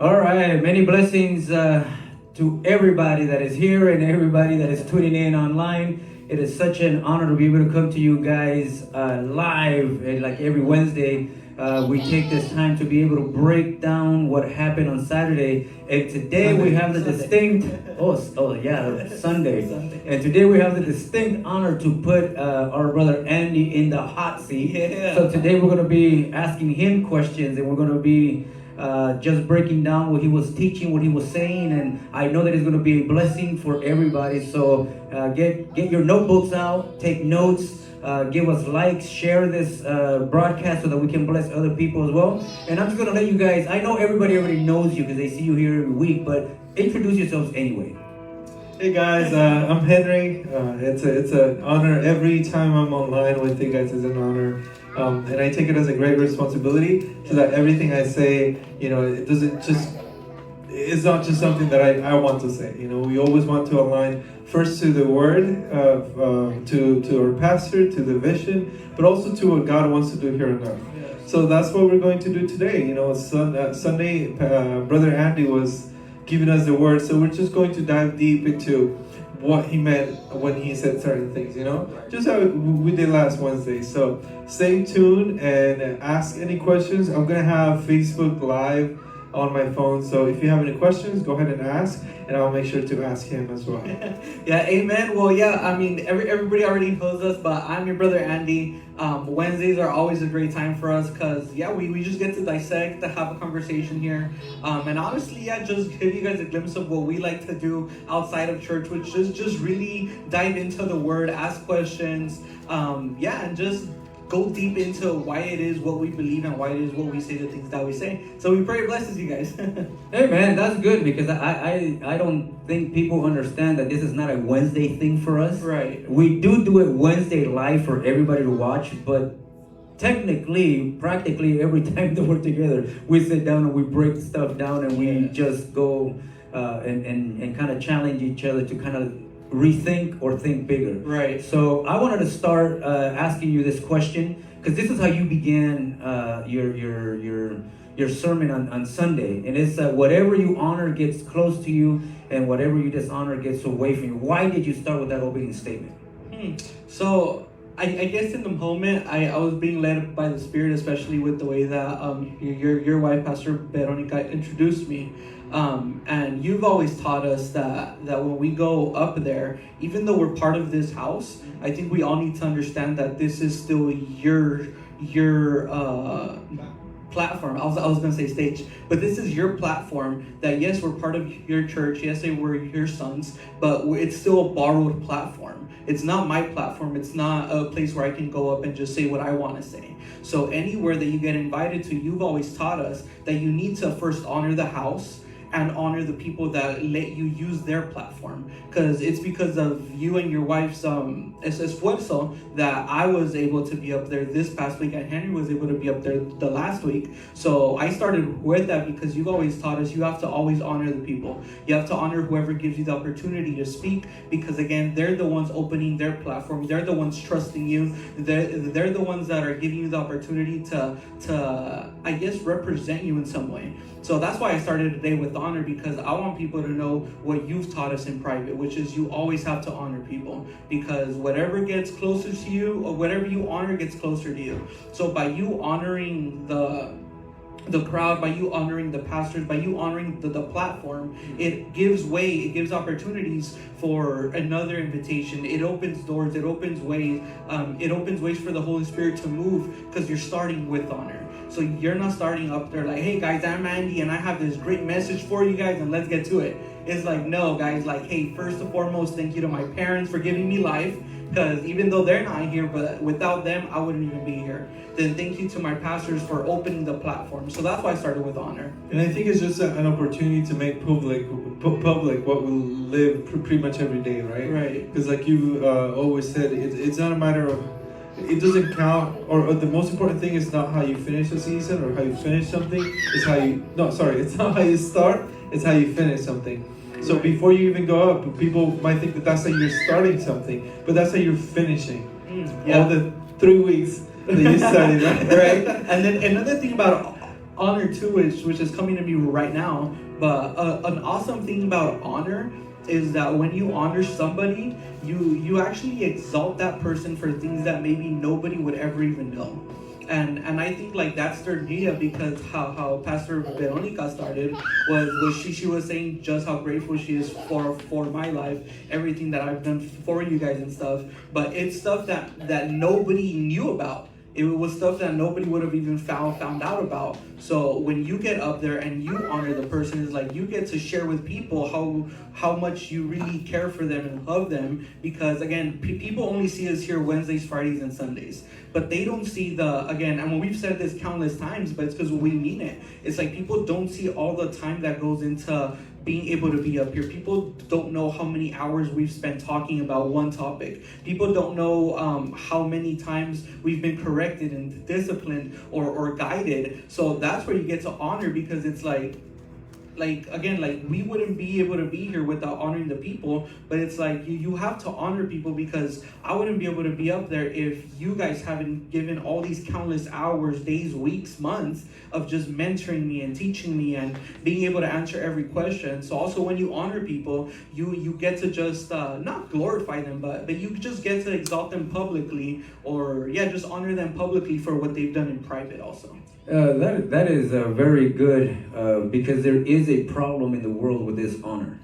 All right, many blessings to everybody that is here and everybody that is tuning in online. It is such an honor to be able to come to you guys live, and like every Wednesday. We take this time to be able to break down what happened on Saturday, and today we have the distinct Sunday. And today we have the distinct honor to put our brother Andy in the hot seat. Yeah. So today we're going to be asking him questions, and we're going to be just breaking down what he was teaching, what he was saying, and I know that it's going to be a blessing for everybody. So get your notebooks out, take notes, give us likes, share this broadcast so that we can bless other people as well. And I'm just going to let you guys, I know everybody already knows you because they see you here every week, but introduce yourselves anyway. Hey guys, I'm Henry. It's an honor every time I'm online with you guys. Is an honor, and I take it as a great responsibility so that everything I say, it's not just something that I want to say. We always want to align first to the word, to our pastor, to the vision, but also to what God wants to do here on earth. So that's what we're going to do today. Sunday, Brother Andy was giving us the word, so we're just going to dive deep into what he meant when he said certain things, just how we did last Wednesday. So stay tuned and ask any questions. I'm gonna have Facebook Live on my phone, so if you have any questions, go ahead and ask, and I'll make sure to ask him as well. Yeah, amen. Well, yeah, I mean, everybody already knows us, but I'm your brother Andy. Wednesdays are always a great time for us because, we just get to dissect, to have a conversation here. And honestly, just give you guys a glimpse of what we like to do outside of church, which is just really dive into the word, ask questions, and just go deep into why it is what we believe and why it is what we say, the things that we say. So we pray it blesses you guys. Hey man, that's good because I don't think people understand that this is not a Wednesday thing for us. Right. We do it Wednesday live for everybody to watch, but technically, practically every time that we're together, we sit down and we break stuff down and we just go and kind of challenge each other to kind of rethink or think bigger. Right. So I wanted to start asking you this question because this is how you began your sermon on Sunday, and it's whatever you honor gets close to you, and whatever you dishonor gets away from you. Why did you start with that opening statement? So I guess in the moment I was being led by the Spirit, especially with the way that your wife, Pastor Veronica, introduced me. And you've always taught us that when we go up there, even though we're part of this house, I think we all need to understand that this is still your platform. I was gonna say stage, but this is your platform. That yes, we're part of your church. Yes, we're your sons, but it's still a borrowed platform. It's not my platform. It's not a place where I can go up and just say what I want to say. So anywhere that you get invited to, you've always taught us that you need to first honor the house and honor the people that let you use their platform, because it's because of you and your wife's esfuerzo that I was able to be up there this past week, and Henry was able to be up there the last week. So I started with that because you've always taught us you have to always honor the people. You have to honor whoever gives you the opportunity to speak, because again, they're the ones opening their platform. They're the ones trusting you. They're the ones that are giving you the opportunity to I guess represent you in some way. So that's why I started today with honor, because I want people to know what you've taught us in private, which is you always have to honor people, because whatever gets closer to you, or whatever you honor gets closer to you. So by you honoring the crowd, by you honoring the pastors, by you honoring the platform, it gives opportunities for another invitation. It opens doors, it opens ways for the Holy Spirit to move, because you're starting with honor. So you're not starting up there like, hey guys, I'm Andy and I have this great message for you guys and let's get to it. It's like, no guys, like, hey, first and foremost, thank you to my parents for giving me life, because even though they're not here, but without them, I wouldn't even be here. Then thank you to my pastors for opening the platform. So that's why I started with honor. And I think it's just an opportunity to make public what we live pretty much every day, right? Right. Because like you always said, it's not a matter of, it doesn't count, or the most important thing is not how you finish a season or how you finish something. It's not how you start, it's how you finish something. So before you even go up, people might think that that's how you're starting something, but that's how you're finishing. All the 3 weeks that you studied, right? Right. And then another thing about honor too, which is coming to me right now. But an awesome thing about honor is that when you honor somebody, you actually exalt that person for things that maybe nobody would ever even know. And I think like that's their idea, because how Pastor Veronica started was she was saying just how grateful she is for my life, everything that I've done for you guys and stuff. But it's stuff that nobody knew about. It was stuff that nobody would have even found out about. So when you get up there and you honor the person, it's like you get to share with people how much you really care for them and love them. Because again, people only see us here Wednesdays, Fridays, and Sundays, but they don't see and we've said this countless times, but it's because we mean it. It's like people don't see all the time that goes into being able to be up here. People don't know how many hours we've spent talking about one topic. People don't know how many times we've been corrected and disciplined or guided. So that's where you get to honor, because it's like we wouldn't be able to be here without honoring the people. But it's like you have to honor people, because I wouldn't be able to be up there if you guys haven't given all these countless hours, days, weeks, months of just mentoring me and teaching me and being able to answer every question. So also when you honor people, you get to just not glorify them, but you just get to exalt them publicly, or just honor them publicly for what they've done in private also. That is very good, because there is a problem in the world with dishonor.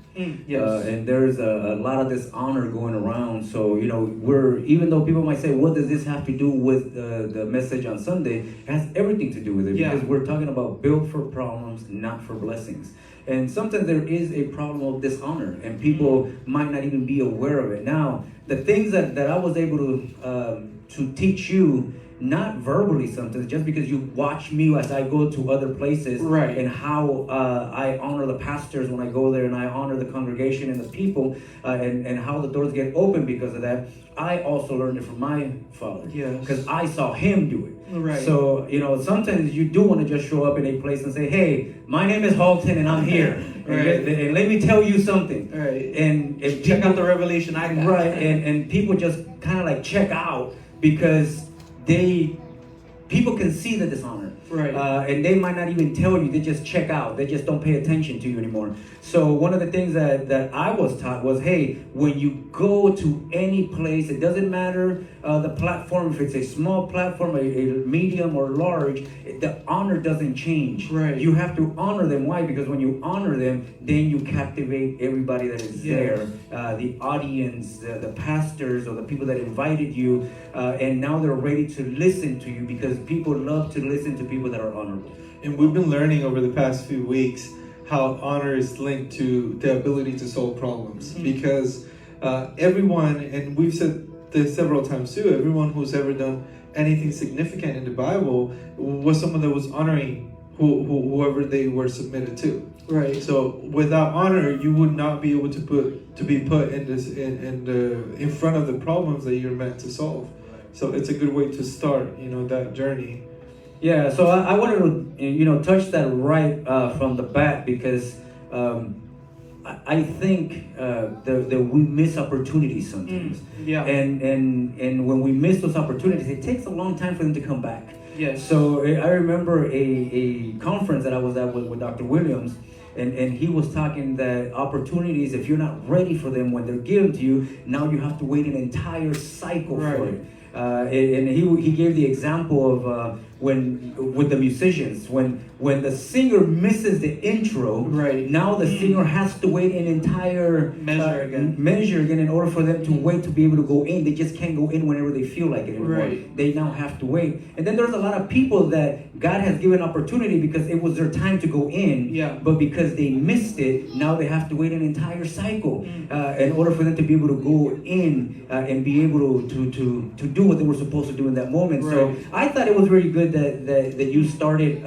Yes. And there's a lot of dishonor going around. So, even though people might say, what does this have to do with the message on Sunday? It has everything to do with it, because we're talking about built for problems, not for blessings. And sometimes there is a problem of dishonor, and people might not even be aware of it. Now, the things that I was able to teach you, not verbally sometimes, just because you watch me as I go to other places, right, and how I honor the pastors when I go there, and I honor the congregation and the people, and how the doors get open because of that. I also learned it from my father, because I saw him do it. Right. So, sometimes you do want to just show up in a place and say, hey, my name is Halton and I'm here. And let me tell you something. Right. And if check out the revelation I got. Right. And people just kind of like check out, because people can see the dishonor, right? And they might not even tell you. They just check out. They just don't pay attention to you anymore. So one of the things that I was taught was, hey, when you go to any place, it doesn't matter the platform, if it's a small platform, a medium or large, the honor doesn't change. Right. You have to honor them. Why? Because when you honor them, then you captivate everybody that is there, the audience, the pastors, or the people that invited you, and now they're ready to listen to you, because people love to listen to people that are honorable. And we've been learning over the past few weeks how honor is linked to the ability to solve problems. Because everyone, and we've said this several times too, everyone who's ever done anything significant in the Bible was someone that was honoring whoever they were submitted to. Right. So without honor, you would not be able to be put in front of the problems that you're meant to solve. So it's a good way to start, that journey. Yeah, so I wanted to, touch that right from the bat, because I think that we miss opportunities sometimes. And when we miss those opportunities, it takes a long time for them to come back. Yes. So I remember a conference that I was at with Dr. Williams, and he was talking that opportunities, if you're not ready for them when they're given to you, now you have to wait an entire cycle for it. And he gave the example of with the musicians, when the singer misses the intro, now the singer has to wait an entire measure again in order for them to wait to be able to go in. They just can't go in whenever they feel like it anymore. They now have to wait. And then there's a lot of people that God has given opportunity because it was their time to go in, but because they missed it, now they have to wait an entire cycle in order for them to be able to go in and be able to do what they were supposed to do in that moment. So I thought it was very good that you started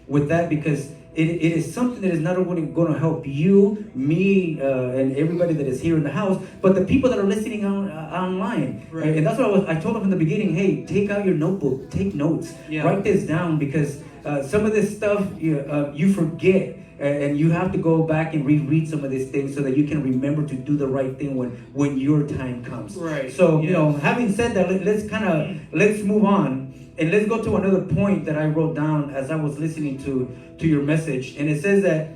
with that, because it is something that is not only going to help you, me, and everybody that is here in the house, but the people that are listening online. And that's what I told them in the beginning, hey, take out your notebook, take notes, write this down, because some of this stuff you forget. And you have to go back and reread some of these things so that you can remember to do the right thing when your time comes. So, having said that, let's move on. And let's go to another point that I wrote down as I was listening to your message. And it says that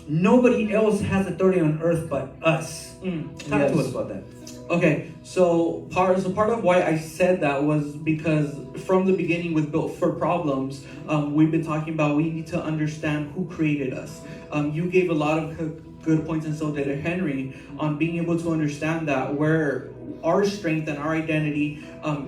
nobody else has authority on earth but us. Talk to us about that. Okay, so part of why I said that was because from the beginning with Built for Problems, we've been talking about we need to understand who created us. You gave a lot of good points, and so did Henry, on being able to understand that where our strength and our identity,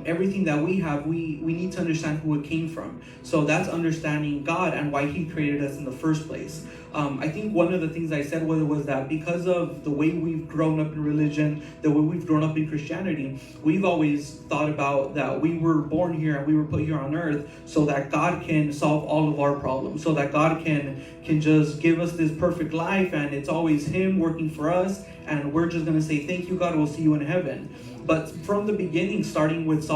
everything that we have, we need to understand who it came from. So that's understanding God and why He created us in the first place. I think one of the things I said was that because of the way we've grown up in religion, the way we've grown up in Christianity, we've always thought about that we were born here and we were put here on earth so that God can solve all of our problems, so that God can just give us this perfect life, and it's always Him working for us, and we're just going to say, thank you, God, we'll see you in heaven. But from the beginning, starting with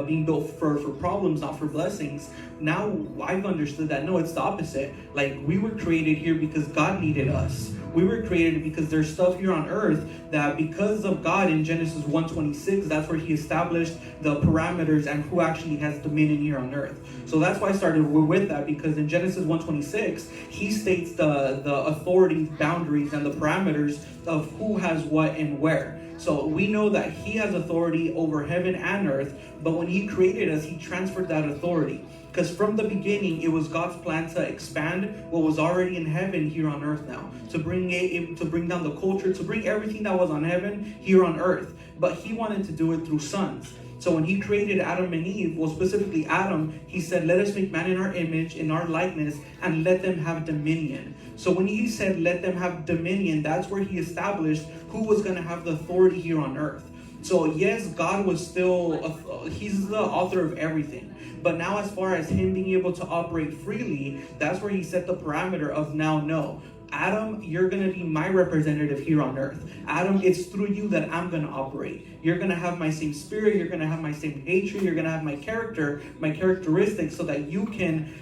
being built for problems, not for blessings, now I've understood that, no, it's the opposite. Like, we were created here because God needed us. We were created because there's stuff here on earth that because of God in Genesis 1:26, that's where He established the parameters and who actually has dominion here on earth. So that's why I started with that, because in Genesis 1:26, He states the authority, boundaries, and the parameters of who has what and where. So we know that He has authority over heaven and earth, but when He created us, He transferred that authority. Because from the beginning, it was God's plan to expand what was already in heaven here on earth now. To bring down the culture, to bring everything that was on heaven here on earth. But He wanted to do it through sons. So when He created Adam and Eve, well, specifically Adam, He said, let us make man in our image, in our likeness, and let them have dominion. So when He said, let them have dominion, that's where He established who was going to have the authority here on earth. So yes, God was still, He's the author of everything. But now as far as Him being able to operate freely, that's where He set the parameter of now, no. Adam, you're going to be my representative here on earth. Adam, it's through you that I'm going to operate. You're going to have my same spirit. You're going to have my same nature. You're going to have my character, my characteristics, so that you can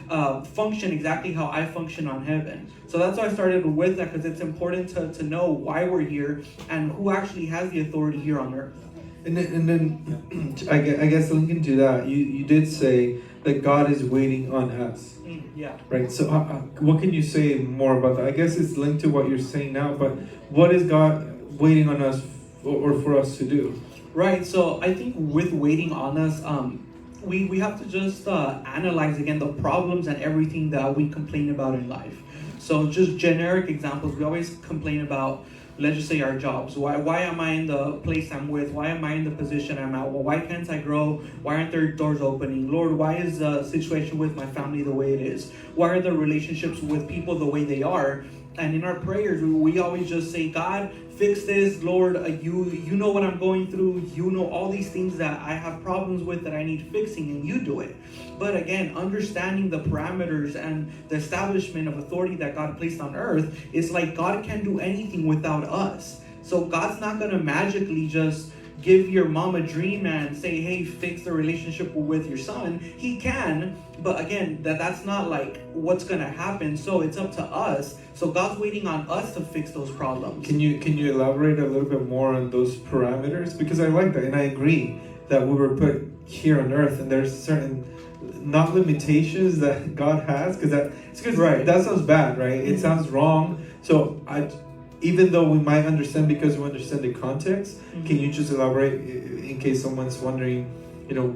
function exactly how I function on heaven. So that's why I started with that, because it's important to know why we're here and who actually has the authority here on earth. And then I guess linking to that, you did say that God is waiting on us. Yeah. Right. So what can you say more about that? I guess it's linked to what you're saying now, but what is God waiting on us or for us to do? Right. So I think with waiting on us, we have to just analyze again the problems and everything that we complain about in life. So just generic examples, we always complain about, let's just say, our jobs. Why am I in the place I'm with? Why am I in the position I'm at? Well, why can't I grow? Why aren't there doors opening? Lord, why is the situation with my family the way it is? Why are the relationships with people the way they are? And in our prayers, we always just say, God, fix this. Lord, you know what I'm going through. You know all these things that I have problems with that I need fixing, and you do it. But again, understanding the parameters and the establishment of authority that God placed on earth, it's like God can't do anything without us. So God's not going to magically just give your mom a dream and say, hey, fix the relationship with your son. He can, but again, that's not like what's going to happen. So it's up to us. So God's waiting on us to fix those problems. Can you elaborate a little bit more on those parameters? Because I like that, and I agree that we were put here on earth, and there's certain not limitations that God has, because that sounds bad, right? It sounds wrong. So even though we might understand because we understand the context, can you just elaborate in case someone's wondering,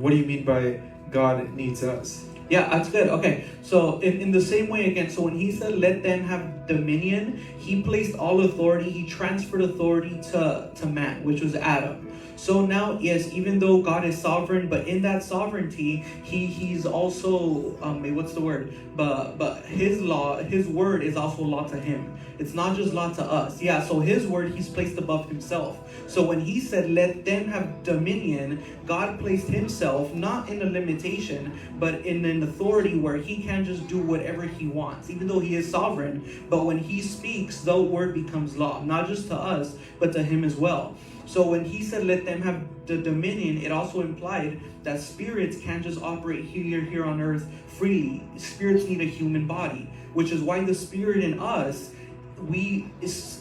what do you mean by God needs us? Yeah, that's good. Okay, so in the same way again, so when He said, let them have dominion, He placed all authority, He transferred authority to man, which was Adam. So now, yes, even though God is sovereign, but in that sovereignty, He's also, what's the word? But His law, His word is also law to Him. It's not just law to us. Yeah, so His word He's placed above Himself. So when He said, let them have dominion, God placed Himself not in a limitation, but in an authority where He can just do whatever He wants, even though He is sovereign. But when He speaks, the word becomes law, not just to us, but to Him as well. So when He said, let them have the dominion, it also implied that spirits can't just operate here on earth freely. Spirits need a human body, which is why the spirit in us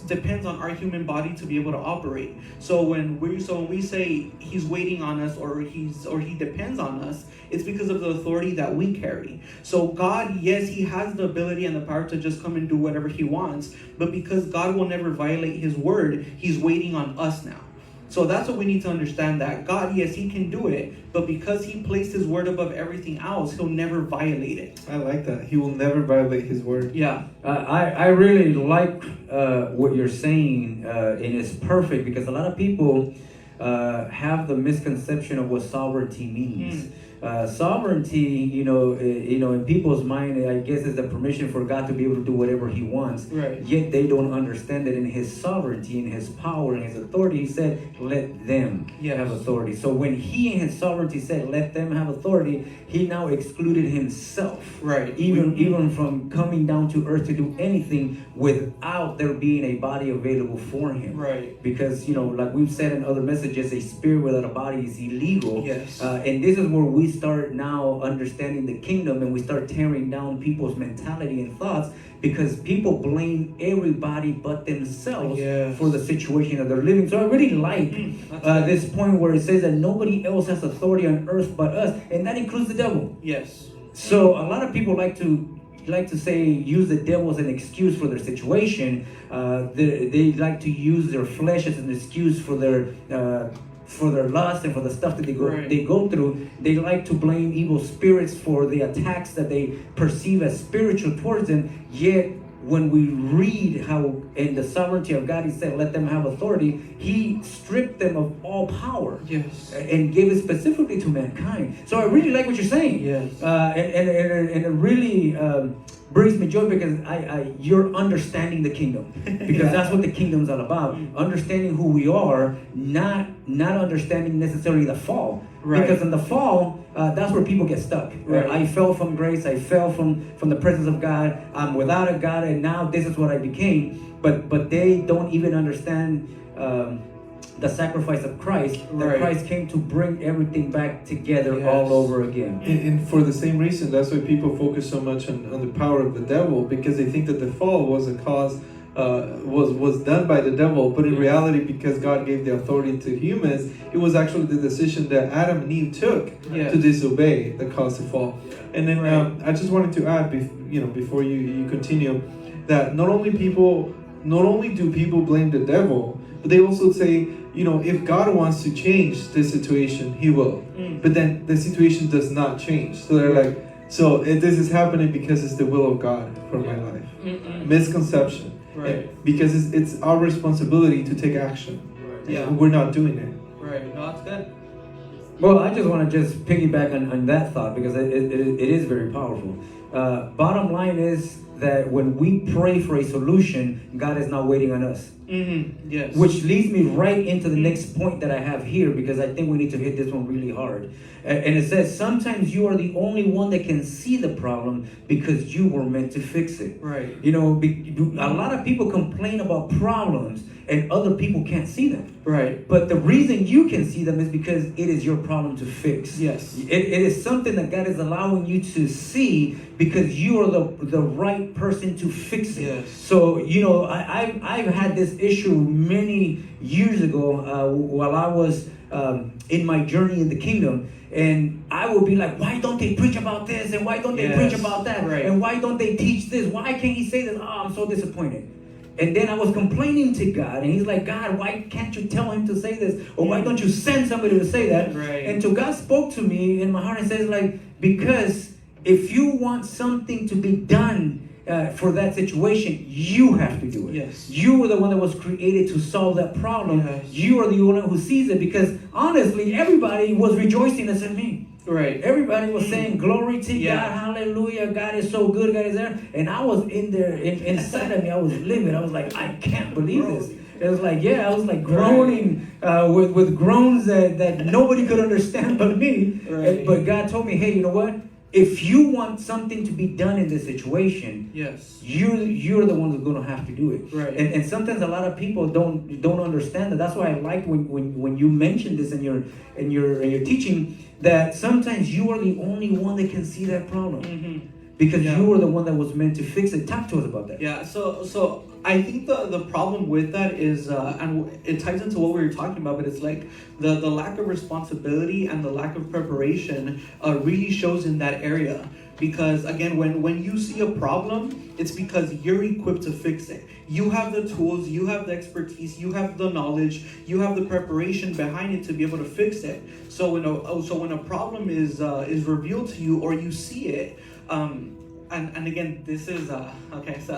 depends on our human body to be able to operate. So when we say he's waiting on us, or he depends on us, it's because of the authority that we carry. So God, yes, he has the ability and the power to just come and do whatever he wants, but because God will never violate his word, he's waiting on us now. So that's what we need to understand, that God, yes, he can do it, but because he placed his word above everything else, he'll never violate it. I like that. He will never violate his word. Yeah. I really like what you're saying, and it's perfect because a lot of people have the misconception of what sovereignty means. Sovereignty, in people's mind, I guess, is the permission for God to be able to do whatever he wants. Right. Yet they don't understand that in his sovereignty, in his power, in his authority, he said, let them have authority. So when he in his sovereignty said, let them have authority, he now excluded himself. Right. Even from coming down to earth to do anything without there being a body available for him. Right. Because, like we've said in other messages, a spirit without a body is illegal. Yes. And this is where we start now understanding the kingdom, and we start tearing down people's mentality and thoughts, because people blame everybody but themselves for the situation that they're living. So I really like this point where it says that nobody else has authority on earth but us, and that includes the devil. Yes. So a lot of people like to say, use the devil as an excuse for their situation. They like to use their flesh as an excuse for their lust and for the stuff that they go through. They like to blame evil spirits for the attacks that they perceive as spiritual towards them. Yet when we read how in the sovereignty of God he said, let them have authority, he stripped them of all power. Yes. And gave it specifically to mankind. So I really like what you're saying. Yes. And it really brings me joy, because you're understanding the kingdom, because that's what the kingdom's all about. Understanding who we are, not understanding necessarily the fall. Right. Because in the fall, that's where people get stuck. Right. I fell from grace. I fell from the presence of God. I'm without a God, and now this is what I became. But they don't even understand the sacrifice of Christ. That Christ came to bring everything back together all over again. And for the same reason, that's why people focus so much on the power of the devil, because they think that the fall was a cause, was done by the devil. But in reality, because God gave the authority to humans, it was actually the decision that Adam and Eve took to disobey that caused the fall. And then I just wanted to add, before you continue, that not only do people blame the devil, but they also say, if God wants to change this situation, he will. But then the situation does not change. So they're like, this is happening because it's the will of God for my life. Misconception. Right. Because it's our responsibility to take action. Right. Yeah. We're not doing it. Right. No, that's good. Well, I just want to just piggyback on that thought, because it is very powerful. Bottom line is that when we pray for a solution, God is not waiting on us. Yes. Which leads me right into the next point that I have here, because I think we need to hit this one really hard. And it says, sometimes you are the only one that can see the problem because you were meant to fix it. Right. A lot of people complain about problems and other people can't see them. Right. But the reason you can see them is because it is your problem to fix. Yes. It is something that God is allowing you to see because you are the right person to fix it. Yes. So, I've had this issue many years ago while I was in my journey in the kingdom. And I would be like, why don't they preach about this? And why don't they preach about that? Right. And why don't they teach this? Why can't he say this? Oh, I'm so disappointed. And then I was complaining to God, and he's like, God, why can't you tell him to say this? Or why don't you send somebody to say that? Right. And so God spoke to me in my heart and says, because if you want something to be done for that situation, you have to do it. Yes. You are the one that was created to solve that problem. Yes. You are the one who sees it, because honestly, everybody was rejoicing except me. Right. Everybody was saying, glory to Yeah. God, hallelujah, God is so good, God is there. And I was in there, inside of me, I was livid. I was like, I can't believe this. It was like, I was like groaning with groans that nobody could understand but me. Right. But God told me, hey, you know what? If you want something to be done in this situation, Yes. you're the one that's going to have to do it. Right. And sometimes a lot of people don't understand that. That's why I liked when you mentioned this in your teaching, that sometimes you are the only one that can see that problem. because Yeah. you were the one that was meant to fix it. Talk to us about that. Yeah, so I think the problem with that is, and it ties into what we were talking about, but it's like the lack of responsibility and the lack of preparation really shows in that area. Because again, when you see a problem, it's because you're equipped to fix it. You have the tools, you have the expertise, you have the knowledge, you have the preparation behind it to be able to fix it. So when a problem is revealed to you or you see it, and again, this is okay. So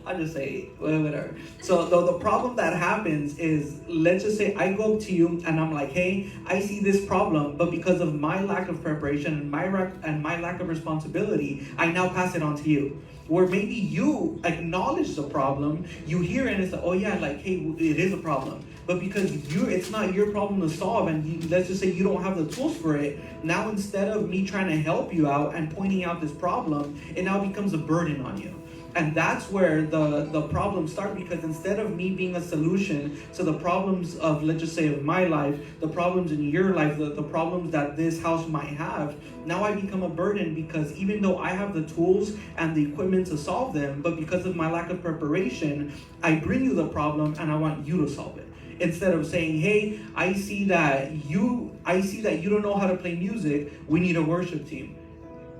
I'll just say whatever. So the problem that happens is, let's just say I go up to you and I'm like, hey, I see this problem, but because of my lack of preparation and my lack of responsibility, I now pass it on to you. Where maybe you acknowledge the problem, you hear it and it's like, oh yeah, like, hey, it is a problem. But because it's not your problem to solve, and let's just say you don't have the tools for it, now instead of me trying to help you out and pointing out this problem, it now becomes a burden on you. And that's where the problems start, because instead of me being a solution to the problems of, let's just say, of my life, the problems in your life, the problems that this house might have, now I become a burden, because even though I have the tools and the equipment to solve them, but because of my lack of preparation, I bring you the problem and I want you to solve it. Instead of saying, hey, I see that you don't know how to play music, we need a worship team.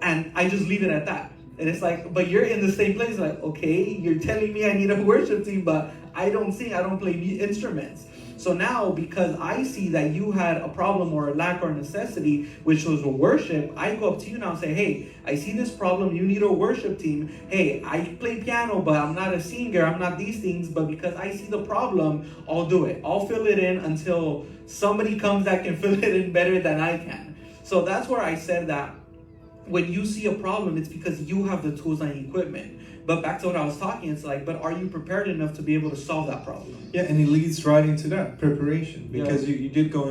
And I just leave it at that. And it's like, but you're in the same place, like, okay, you're telling me I need a worship team, but I don't sing, I don't play instruments. So now, because I see that you had a problem or a lack or a necessity, which was a worship, I go up to you now and say, hey, I see this problem, you need a worship team. Hey, I play piano, but I'm not a singer, I'm not these things, but because I see the problem, I'll do it. I'll fill it in until somebody comes that can fill it in better than I can. So that's where I said that when you see a problem, it's because you have the tools and equipment. But back to what I was talking, it's like, but are you prepared enough to be able to solve that problem? Yeah, and it leads right into that preparation, because you did go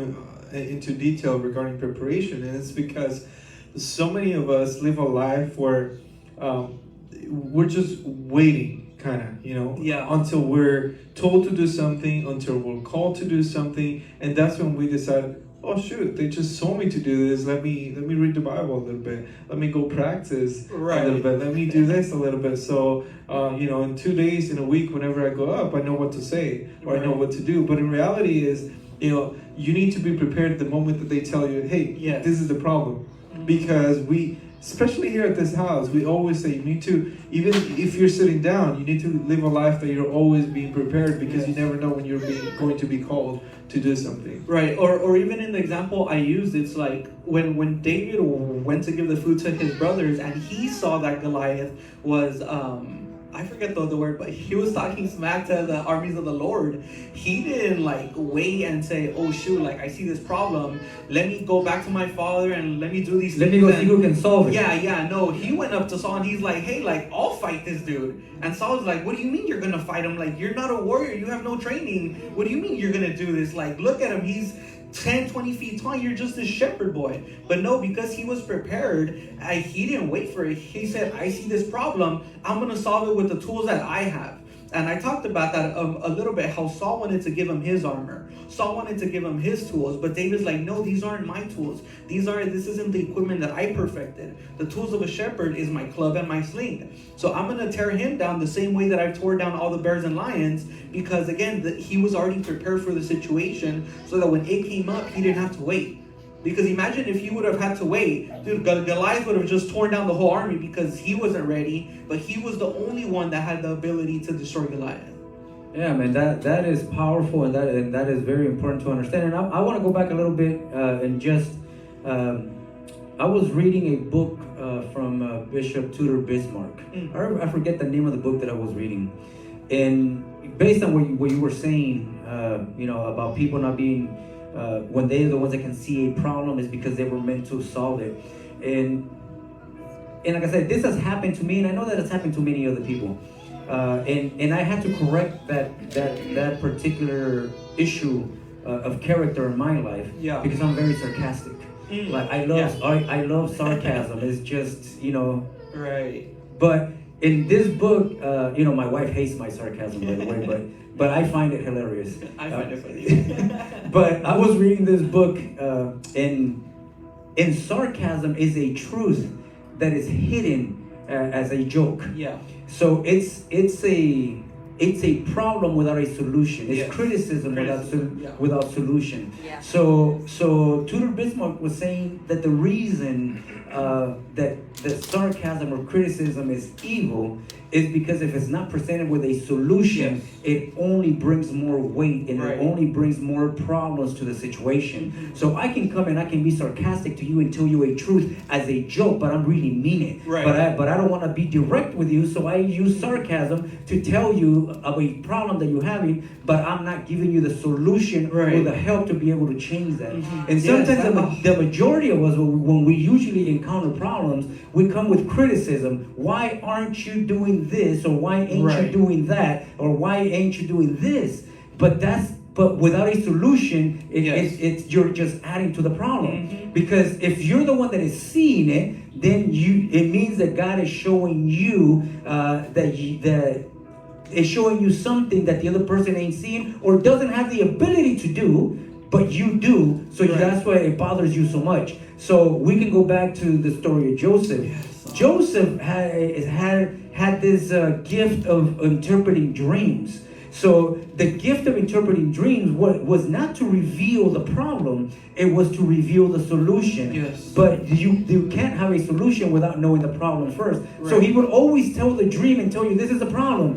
into detail regarding preparation, and it's because so many of us live a life where we're just waiting, kind of, until we're told to do something, until we're called to do something, and that's when we decide, oh shoot, they just told me to do this. Let me read the Bible a little bit. Let me go practice a little bit. Let me do this a little bit. So, in 2 days, in a week, whenever I go up, I know what to say or I know what to do. But in reality is, you need to be prepared the moment that they tell you, hey, this is the problem. Because especially here at this house, we always say you need to, even if you're sitting down, you need to live a life that you're always being prepared, because you never know when you're going to be called to do something. Right, or even in the example I used, it's like when David went to give the food to his brothers and he saw that Goliath was, I forget the word, but he was talking smack to the armies of the Lord. He didn't wait and say, oh shoot, I see this problem. Let me go back to my father and let me do these things. Let me go see who can solve it. Yeah, no. He went up to Saul and he's like, hey, I'll fight this dude. And Saul's like, what do you mean you're going to fight him? You're not a warrior. You have no training. What do you mean you're going to do this? Look at him. He's 10, 20 feet tall, you're just a shepherd boy. But no, because he was prepared, he didn't wait for it. He said, I see this problem, I'm going to solve it with the tools that I have. And I talked about that a little bit, how Saul wanted to give him his armor. Saul wanted to give him his tools, but David's like, no, these aren't my tools. This isn't the equipment that I perfected. The tools of a shepherd is my club and my sling. So I'm going to tear him down the same way that I tore down all the bears and lions, because again, he was already prepared for the situation, so that when it came up, he didn't have to wait. Because imagine if he would have had to wait, dude, Goliath would have just torn down the whole army because he wasn't ready, but he was the only one that had the ability to destroy Goliath. Yeah, man, that is powerful, and that is very important to understand. And I want to go back a little bit and just, I was reading a book from Bishop Tudor Bismarck. I forget the name of the book that I was reading, and based on what you were saying, about people not being, when they're the ones that can see a problem, is because they were meant to solve it. And like I said, this has happened to me, and I know that it's happened to many other people. And I had to correct that particular issue of character in my life, because I'm very sarcastic. I love sarcasm. It's just, Right. But in this book, my wife hates my sarcasm, by the way, but I find it hilarious. I find it funny. But I was reading this book, and sarcasm is a truth that is hidden as a joke. Yeah. So it's a problem without a solution. It's Yes. criticism Yeah. without solution. Yeah. So Tudor Bismarck was saying that the reason that sarcasm or criticism is evil is because if it's not presented with a solution, Yes. it only brings more weight and Right. it only brings more problems to the situation. So I can come and I can be sarcastic to you and tell you a truth as a joke, but I'm really mean it. Right. But I don't want to be direct with you, so I use sarcasm to tell you of a problem that you're having, but I'm not giving you the solution or Right. the help to be able to change that. Mhm. And Yes, sometimes that- the majority of us, when we usually encounter problems, we come with criticism. Why aren't you doing this, or why ain't Right. you doing that, or why ain't you doing this? But without a solution, Yes. it's you're just adding to the problem. Mhm. Because if you're the one that is seeing it, then it means that God is showing you that is showing you something that the other person ain't seeing or doesn't have the ability to do, but you do. So Right. that's why it bothers you so much. So we can go back to the story of Joseph. Yes. Joseph had this gift of interpreting dreams. So the gift of interpreting dreams was not to reveal the problem; it was to reveal the solution. Yes. But you can't have a solution without knowing the problem first. So Right. he would always tell the dream and tell you, this is the problem.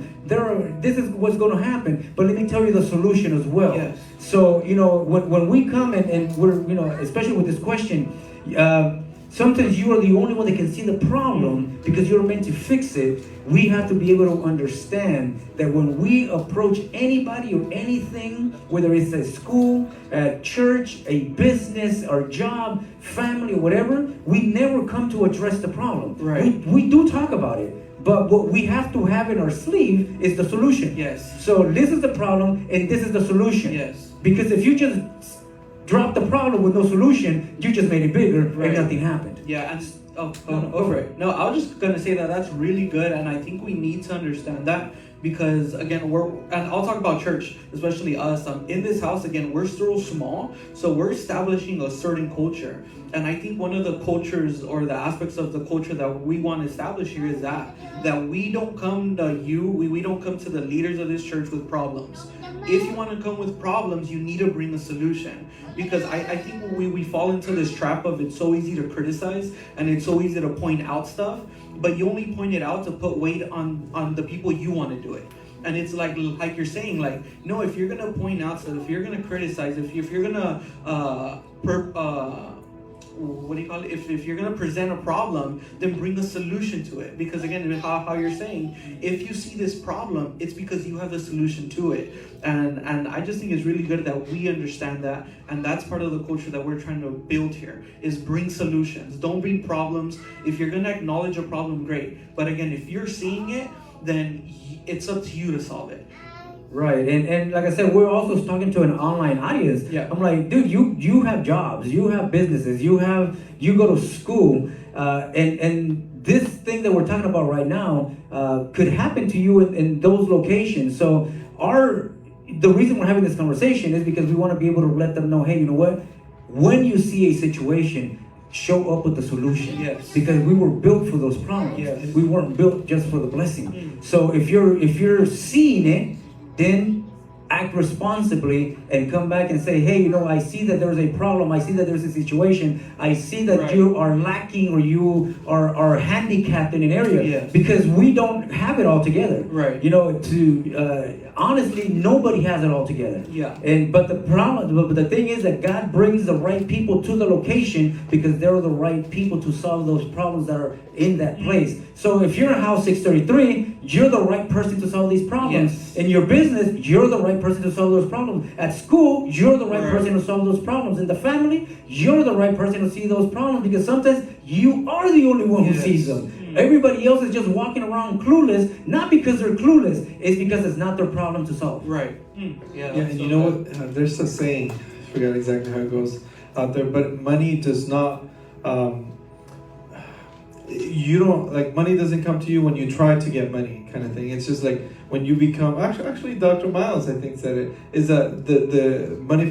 This is what's going to happen. But let me tell you the solution as well. Yes. So, when we come and we're, especially with this question, sometimes you are the only one that can see the problem because you're meant to fix it. We have to be able to understand that when we approach anybody or anything, whether it's a school, a church, a business, our job, family, or whatever, we never come to address the problem. Right. We do talk about it. But what we have to have in our sleeve is the solution. Yes. So this is the problem and this is the solution. Yes. Because if you just drop the problem with no solution, you just made it bigger Right. and nothing happened. Yeah, and over it. No, I was just gonna say that's really good, and I think we need to understand that because again, and I'll talk about church, especially us. In this house, again, we're still small, so we're establishing a certain culture, and I think one of the cultures or the aspects of the culture that we want to establish here is that we don't come to we don't come to the leaders of this church with problems. If you want to come with problems, you need to bring a solution. Because I think we fall into this trap of it's so easy to criticize and it's so easy to point out stuff, but you only point it out to put weight on the people you want to do it. And it's like you're saying, like, no, if you're gonna point out stuff, if you're gonna criticize, if you're gonna what do you call it? If you're gonna present a problem, then bring a solution to it. Because again, how you're saying, if you see this problem, it's because you have the solution to it. And I just think it's really good that we understand that, and that's part of the culture that we're trying to build here, is bring solutions. Don't bring problems. If you're gonna acknowledge a problem, great. But again, if you're seeing it, then it's up to you to solve it. Right, and like I said, we're also talking to an online audience. Yeah. I'm like, dude, you have jobs, you have businesses, you go to school, and this thing that we're talking about right now could happen to you in those locations. So the reason we're having this conversation is because we want to be able to let them know, hey, you know what? When you see a situation, show up with the solution. Yes. Because we were built for those problems. Yes. We weren't built just for the blessing. So if you're seeing it, then act responsibly and come back and say, hey, I see that there's a problem. I see that there's a situation. I see that Right. you are lacking or you are handicapped in an area. Yes. Because we don't have it all together. Right. Honestly, nobody has it all together. Yeah. But the thing is that God brings the right people to the location because they're the right people to solve those problems that are in that place. So if you're in House 633, you're the right person to solve these problems. Yes. In your business, you're the right person to solve those problems. At school, you're the right Right. person to solve those problems. In the family, you're the right person to see those problems because sometimes you are the only one who Yes. sees them. Everybody else is just walking around clueless, not because they're clueless, it's because it's not their problem to solve. Right. Yeah. Yeah, that's and so you know good. what? There's a saying, I forgot exactly how it goes out there, but money does not. You don't like money doesn't come to you when you try to get money, kind of thing. It's just like when you become. Actually, Dr. Miles, I think, said it is that the money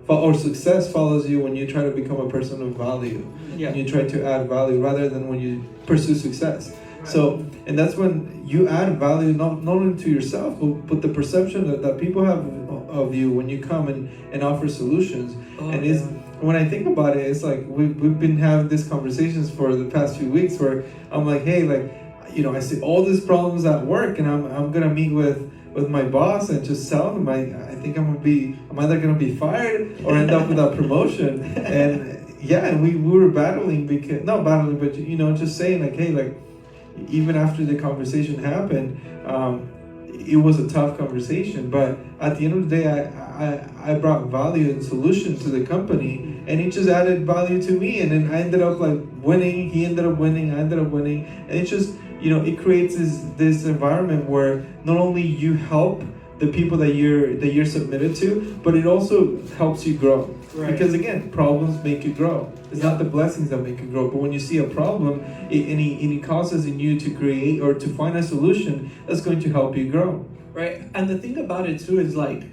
or success follows you when you try to become a person of value. Yeah. And you try to add value rather than when you pursue success. So, and that's when you add value not only to yourself, but the perception that people have of you when you come and offer solutions. And is when I think about it, it's like we've been having these conversations for the past few weeks where I'm like, hey, like, you know, I see all these problems at work, and I'm gonna meet with my boss and just tell him I think I'm either gonna be fired or end up with a promotion. And yeah, and we were battling, because not battling, but you know, just saying like, hey, like, even after the conversation happened, it was a tough conversation, but at the end of the day, I brought value and solution to the company, and it just added value to me, and then I ended up like winning, he ended up winning, I ended up winning, and it just, you know, it creates this environment where not only you help the people that you're submitted to, but it also helps you grow. Right. Because again, problems make you grow. It's not the blessings that make you grow, but when you see a problem, it causes in you to create or to find a solution that's going to help you grow. Right. And the thing about it too is like,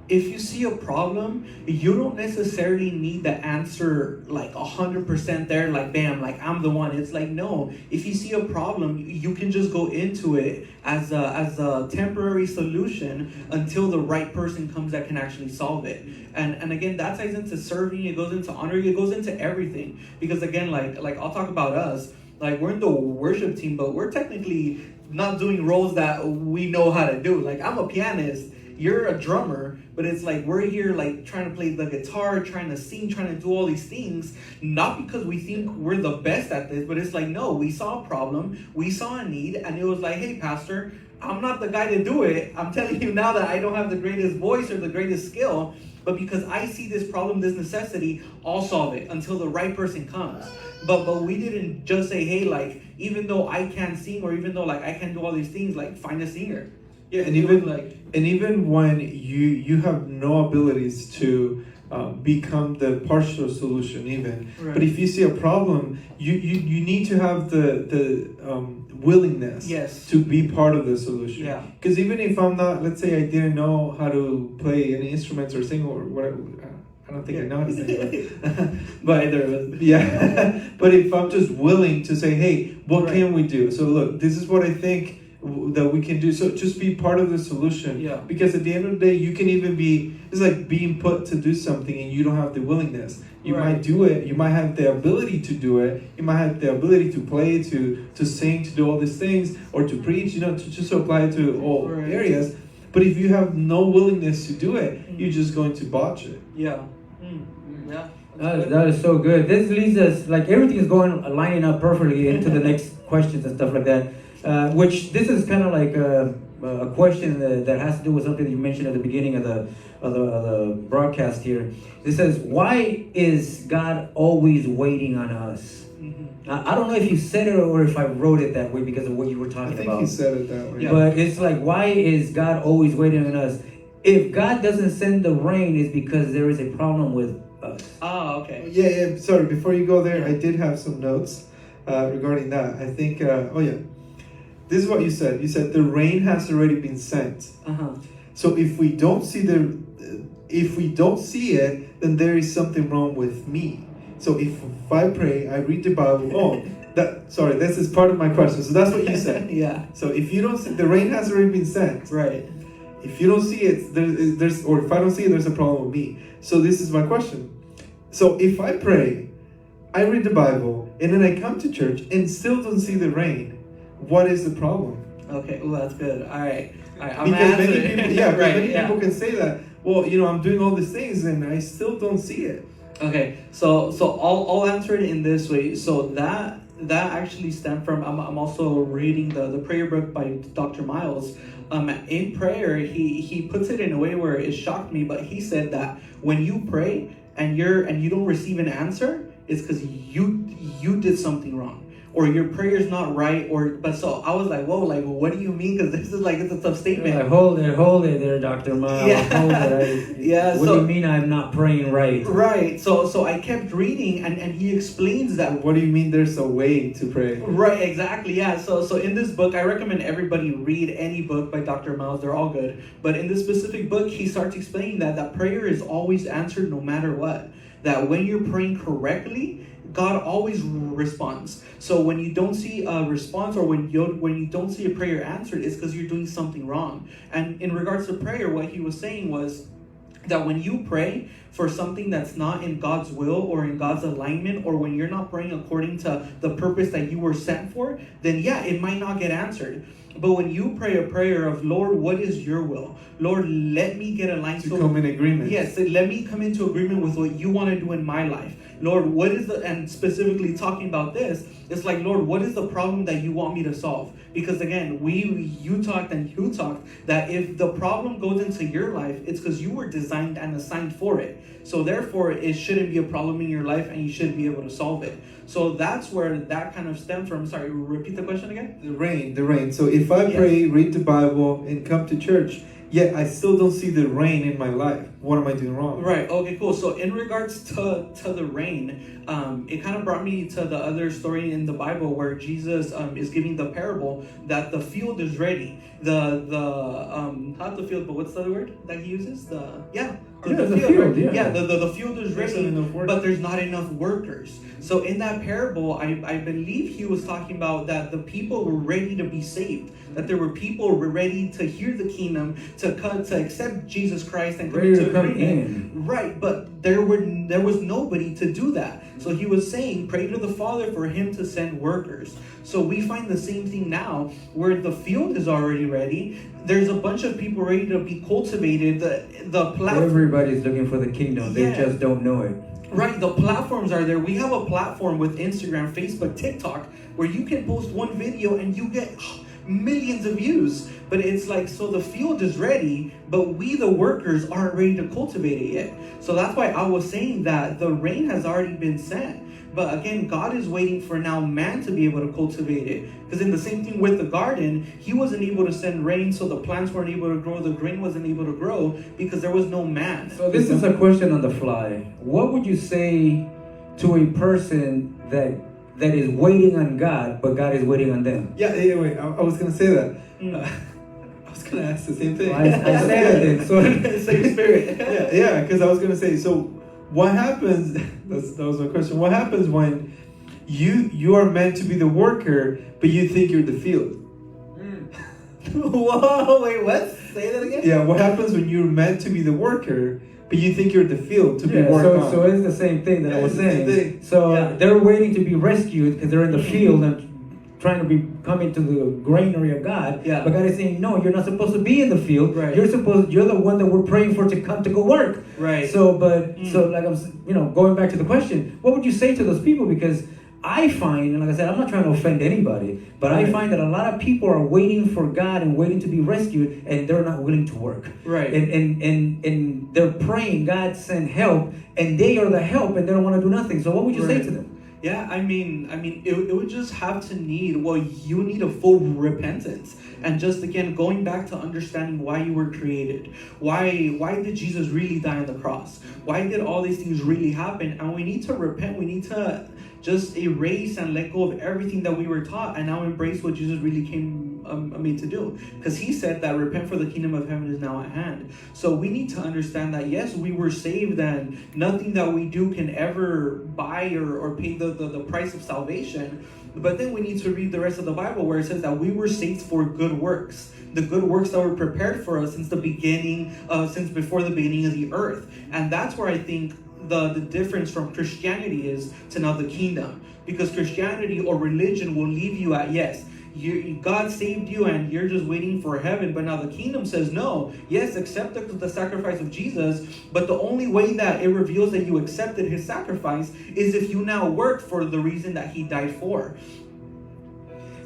if you see a problem, you don't necessarily need the answer like 100% there, like bam, like I'm the one. It's like, no, if you see a problem, you can just go into it as a temporary solution until the right person comes that can actually solve it. And again, that ties into serving, it goes into honoring, it goes into everything. Because again, like I'll talk about us, like we're in the worship team, but we're technically not doing roles that we know how to do. Like I'm a pianist, you're a drummer, but it's like we're here like trying to play the guitar, trying to sing, trying to do all these things, not because we think we're the best at this, but it's like, no, we saw a problem, we saw a need, and it was like, hey, pastor, I'm not the guy to do it. I'm telling you now that I don't have the greatest voice or the greatest skill, but because I see this problem, this necessity, I'll solve it until the right person comes. But we didn't just say, hey, like, even though I can't sing, or even though like I can't do all these things, like find a singer. Yeah, and even when you have no abilities to become the partial solution, even. Right. But if you see a problem, you need to have the willingness, yes, to be part of the solution. Yeah. Because even if I'm not, let's say I didn't know how to play any instruments or sing or whatever, I don't think I know how to sing, but either of us. Yeah. But if I'm just willing to say, hey, what Right. can we do? So look, this is what I think that we can do. So just be part of the solution. Yeah. Because at the end of the day, you can even be, it's like being put to do something and you don't have the willingness. You Right. might do it, you might have the ability to do it, you might have the ability to play, to sing, to do all these things, or to preach, you know, to just apply it to all Right. areas. But if you have no willingness to do it, you're just going to botch it. Yeah. Yeah. That is so good. This leads us, like everything is lining up perfectly into the next questions and stuff like that. Which this is kind of like a question that has to do with something you mentioned at the beginning of the broadcast here. It says, why is God always waiting on us? Mm-hmm. I don't know if you said it or if I wrote it that way because of what you were I talking think about. he said it that way. Yeah. But it's like, why is God always waiting on us? If God doesn't send the rain, it's because there is a problem with us. Oh, okay. Yeah, sorry, before you go there, I did have some notes regarding that. I think, this is what you said. You said the rain has already been sent. Uh-huh. So if we don't see it, then there is something wrong with me. So if I pray, I read the Bible. This is part of my question. So that's what you said. Yeah. So if you don't see, the rain has already been sent. Right. If you don't see it, or if I don't see it, there's a problem with me. So this is my question. So if I pray, I read the Bible, and then I come to church and still don't see the rain, what is the problem? Okay. Oh, that's good. All right. I'm Because many people, right. people can say that. Well, you know, I'm doing all these things and I still don't see it. Okay. So I'll answer it in this way. So that actually stemmed from, I'm also reading the prayer book by Dr. Miles. In prayer, he puts it in a way where it shocked me, but he said that when you pray and you don't receive an answer, it's because you did something wrong. or your prayer's not right, but so I was like, whoa, like, well, what do you mean? Because this is like, it's a tough statement. Like, hold it there, Dr. Miles. Yeah. Hold it. Yeah, What do you mean I'm not praying right? Right. So I kept reading, and he explains that. What do you mean there's a way to pray? Right, exactly, yeah. So in this book, I recommend everybody read any book by Dr. Miles. They're all good. But in this specific book, he starts explaining that prayer is always answered no matter what. That when you're praying correctly, God always responds. So when you don't see a response, or when you don't see a prayer answered, it's because you're doing something wrong. And in regards to prayer, what he was saying was that when you pray for something that's not in God's will or in God's alignment, or when you're not praying according to the purpose that you were sent for, then yeah, it might not get answered. But when you pray a prayer of, Lord, what is your will? Lord, let me get aligned. To come in agreement. Yes, let me come into agreement with what you want to do in my life. Lord, what is and specifically talking about this, it's like, Lord, what is the problem that you want me to solve? Because again, you talked that if the problem goes into your life, it's because you were designed and assigned for it. So therefore, it shouldn't be a problem in your life, and you should be able to solve it. So that's where that kind of stems from. Sorry, repeat the question again? The rain. So if I pray, read the Bible, and come to church, yet I still don't see the rain in my life, what am I doing wrong? Right, okay, cool. So in regards to the rain, it kind of brought me to the other story in the Bible where Jesus is giving the parable that the field is ready. Not the field, but what's the other word that he uses? The field. Yeah, the field is ready, but there's not enough workers. So in that parable, I believe he was talking about that the people were ready to be saved, that there were people who were ready to hear the kingdom, to accept Jesus Christ and come into agreement. Right, but there was nobody to do that. So he was saying, pray to the Father for him to send workers. So we find the same thing now, where the field is already ready. There's a bunch of people ready to be cultivated. The platform. Everybody's looking for the kingdom. They just don't know it. Right, the platforms are there. We have a platform with Instagram, Facebook, TikTok, where you can post one video and you get millions of views. But it's like, so the field is ready, but we, the workers, aren't ready to cultivate it yet. So that's why I was saying that the rain has already been sent. But again, God is waiting for now man to be able to cultivate it. Because in the same thing with the garden, he wasn't able to send rain, so the plants weren't able to grow, the grain wasn't able to grow, because there was no man. So this is a question on the fly. What would you say to a person that is waiting on God, but God is waiting on them? Yeah, wait, I was going to say that. I was going to ask the same thing. I said it then. So same spirit. yeah, because I was going to say, so what happens, that was my question, what happens when you are meant to be the worker, but you think you're the field? Whoa, wait, what? Say that again? Yeah, what happens when you're meant to be the worker, but you think you're the field to be worked on? So it's the same thing that I was saying. So they're waiting to be rescued because they're in the field and trying to come into the granary of God. Yeah. But God is saying, no, you're not supposed to be in the field. Right. You're the one that we're praying for to come to go work. Right. So like I'm going back to the question, what would you say to those people? Because I find, and like I said, I'm not trying to offend anybody, but I find that a lot of people are waiting for God and waiting to be rescued, and they're not willing to work. Right. And they're praying, God send help, and they are the help, and they don't want to do nothing. So what would you say to them? Yeah, I mean, it would just have to you need a full repentance. And just again, going back to understanding why you were created. Why did Jesus really die on the cross? Why did all these things really happen? And we need to repent. We need to just erase and let go of everything that we were taught and now embrace what Jesus really came made to do. Because he said that repent, for the kingdom of heaven is now at hand. So we need to understand that yes, we were saved, and nothing that we do can ever buy or pay the price of salvation. But then we need to read the rest of the Bible where it says that we were saved for good works. The good works that were prepared for us since before the beginning of the earth. And that's where I think the difference from Christianity is to now the kingdom. Because Christianity or religion will leave you at, yes, God saved you and you're just waiting for heaven. But now the kingdom says, no, yes, accept the sacrifice of Jesus. But the only way that it reveals that you accepted his sacrifice is if you now work for the reason that he died for.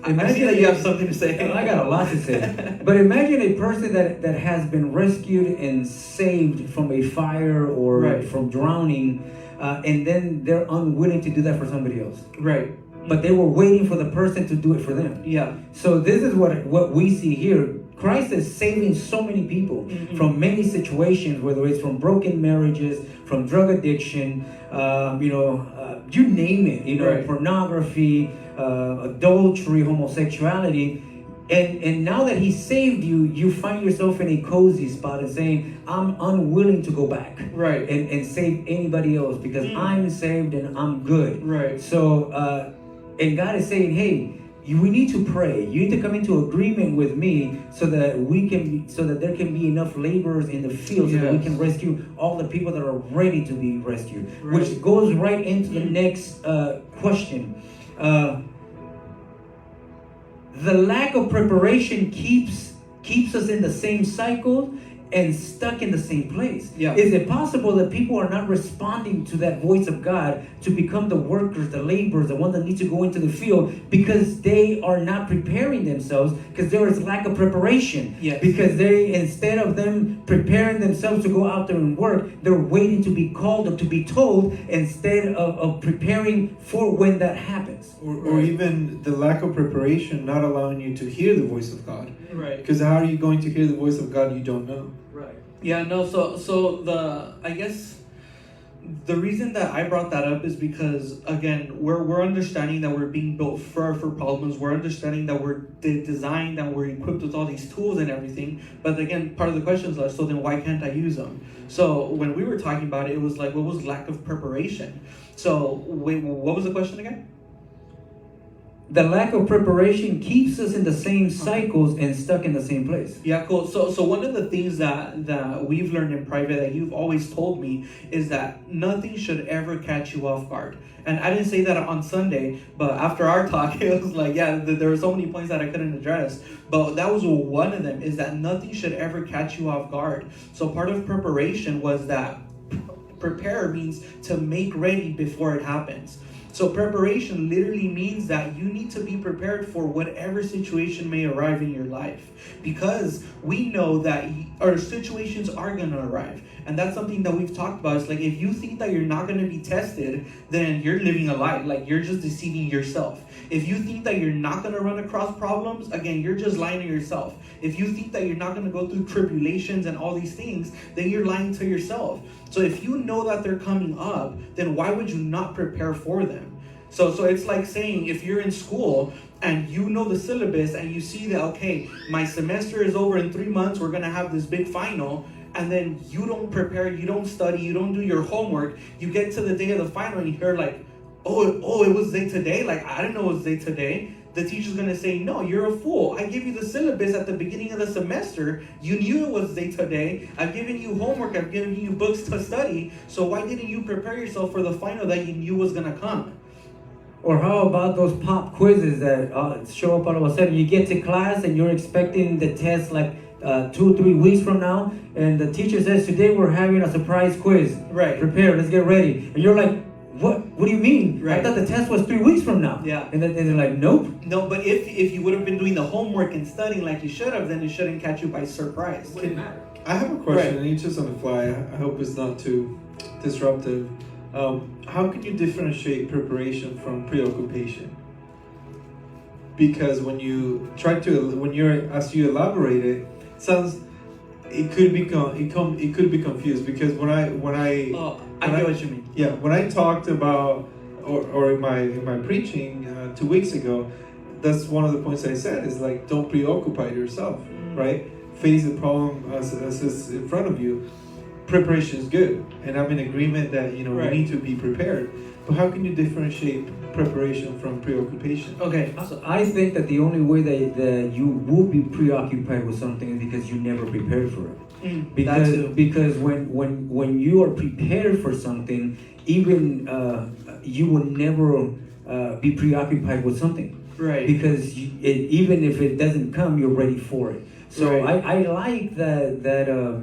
I see that you have something to say. I got a lot to say. But imagine a person that has been rescued and saved from a fire or from drowning, and then they're unwilling to do that for somebody else. Right. but they were waiting for the person to do it for them. Yeah. So this is what we see here. Christ is saving so many people from many situations, whether it's from broken marriages, from drug addiction, you name it, Right. pornography, adultery, homosexuality. And now that he saved you, you find yourself in a cozy spot and saying, I'm unwilling to go back Right. and save anybody else because I'm saved and I'm good. Right. So, and God is saying, hey, we need to pray. You need to come into agreement with me so that there can be enough laborers in the field so that we Yes. can rescue all the people that are ready to be rescued. Right. Which goes right into the next question. The lack of preparation keeps us in the same cycle and stuck in the same place. Yeah. Is it possible that people are not responding to that voice of God to become the workers, the laborers, the ones that need to go into the field because they are not preparing themselves because there is lack of preparation? Yes. Because they, instead of them preparing themselves to go out there and work, they're waiting to be called or to be told instead of preparing for when that happens. Or even the lack of preparation not allowing you to hear the voice of God. Right. Because how are you going to hear the voice of God you don't know? Right. Yeah, no, so I guess the reason that I brought that up is because, again, we're understanding that we're being built for problems. We're understanding that we're designed and we're equipped with all these tools and everything. But again, part of the question is, so then why can't I use them? So when we were talking about it, it was like, what was lack of preparation? So wait, what was the question again? The lack of preparation keeps us in the same cycles and stuck in the same place. Yeah, cool. So one of the things that we've learned in private that you've always told me is that nothing should ever catch you off guard. And I didn't say that on Sunday, but after our talk, it was like, yeah, there were so many points that I couldn't address. But that was one of them, is that nothing should ever catch you off guard. So part of preparation was that prepare means to make ready before it happens. So preparation literally means that you need to be prepared for whatever situation may arrive in your life, because we know that our situations are going to arrive. And that's something that we've talked about. It's like, if you think that you're not going to be tested, then you're living a lie. Like, you're just deceiving yourself. If you think that you're not going to run across problems, again, you're just lying to yourself. If you think that you're not going to go through tribulations and all these things, then you're lying to yourself. So if you know that they're coming up, then why would you not prepare for them? So it's like saying, if you're in school and you know the syllabus and you see that, okay, my semester is over in 3 months, we're going to have this big final, and then you don't prepare, you don't study, you don't do your homework, you get to the day of the final and you hear like, oh, it was day today? Like, I didn't know it was day today. The teacher's going to say, no, you're a fool. I gave you the syllabus at the beginning of the semester. You knew it was day today. I've given you homework. I've given you books to study. So why didn't you prepare yourself for the final that you knew was going to come? Or how about those pop quizzes that show up all of a sudden? You get to class and you're expecting the test like 2 or 3 weeks from now, and the teacher says, today we're having a surprise quiz. Right. Prepare, let's get ready. And you're like, what do you mean? Right. I thought the test was 3 weeks from now. Yeah. And then they're like, nope. No, but if you would have been doing the homework and studying like you should have, then it shouldn't catch you by surprise. I have a question, Right. and it's just on the fly. I hope it's not too disruptive. How can you differentiate preparation from preoccupation? Because when you as you elaborate it, it could be confused. Because when I get what you mean. Yeah, when I talked about or in my preaching 2 weeks ago, that's one of the points I said is like, don't preoccupy yourself, right? Face the problem as it's in front of you. Preparation is good, and I'm in agreement that Right. we need to be prepared. But how can you differentiate preparation from preoccupation? Okay. So I think that the only way that you will be preoccupied with something is because you never prepared for it. Because when you are prepared for something, even you will never be preoccupied with something. Right. Because even if it doesn't come, you're ready for it. So Right. I like that the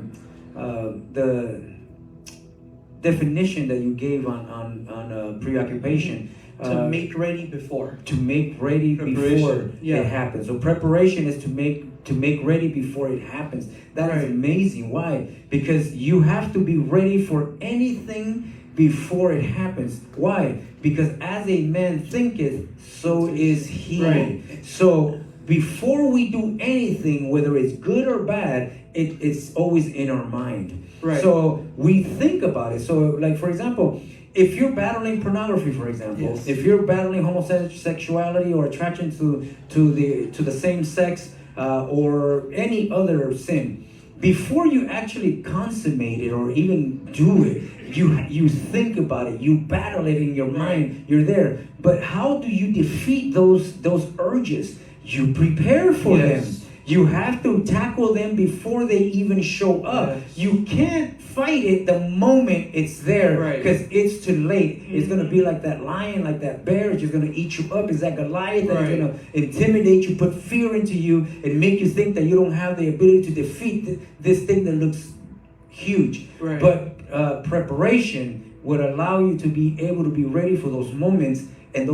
definition that you gave on preoccupation. To make ready before. To make ready before Yeah. it happens. So preparation is to make ready before it happens. That is Right. amazing. Why? Because you have to be ready for anything before it happens. Why? Because as a man thinketh, so is he. Right. So before we do anything, whether it's good or bad, it's always in our mind. Right. So we think about it. So, like, for example, if you're battling pornography, for example, Yes. if you're battling homosexuality or attraction to the same sex or any other sin, before you actually consummate it or even do it, you think about it, you battle it in your mind, you're there. But how do you defeat those urges? You prepare for Yes. them. You have to tackle them before they even show up. Yes. You can't fight it the moment it's there, Right. because it's too late. It's Mhm. going to be like that lion, like that bear. It's just going to eat you up. It's that Goliath that is Right. going to intimidate you, put fear into you, and make you think that you don't have the ability to defeat this thing that looks huge. Right. But preparation would allow you to be able to be ready for those moments. And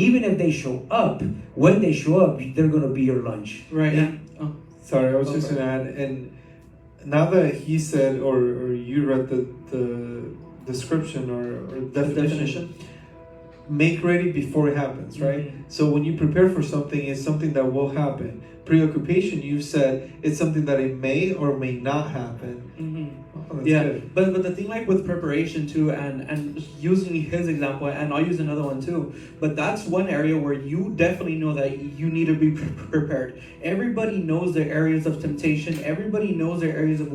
even if they show up, when they show up, they're going to be your lunch. Right. Yeah. And, oh. Sorry, I was just Okay. going to add, and now that he said, or you read the description or The definition, make ready before it happens, right? Mhm. So when you prepare for something, it's something that will happen. Preoccupation, you've said, it's something that it may or may not happen. Mhm. Oh, that's Yeah, good. but the thing, like, with preparation too, and using his example, and I'll use another one too, but that's one area where you definitely know that you need to be prepared. Everybody knows their areas of temptation. Everybody knows their areas of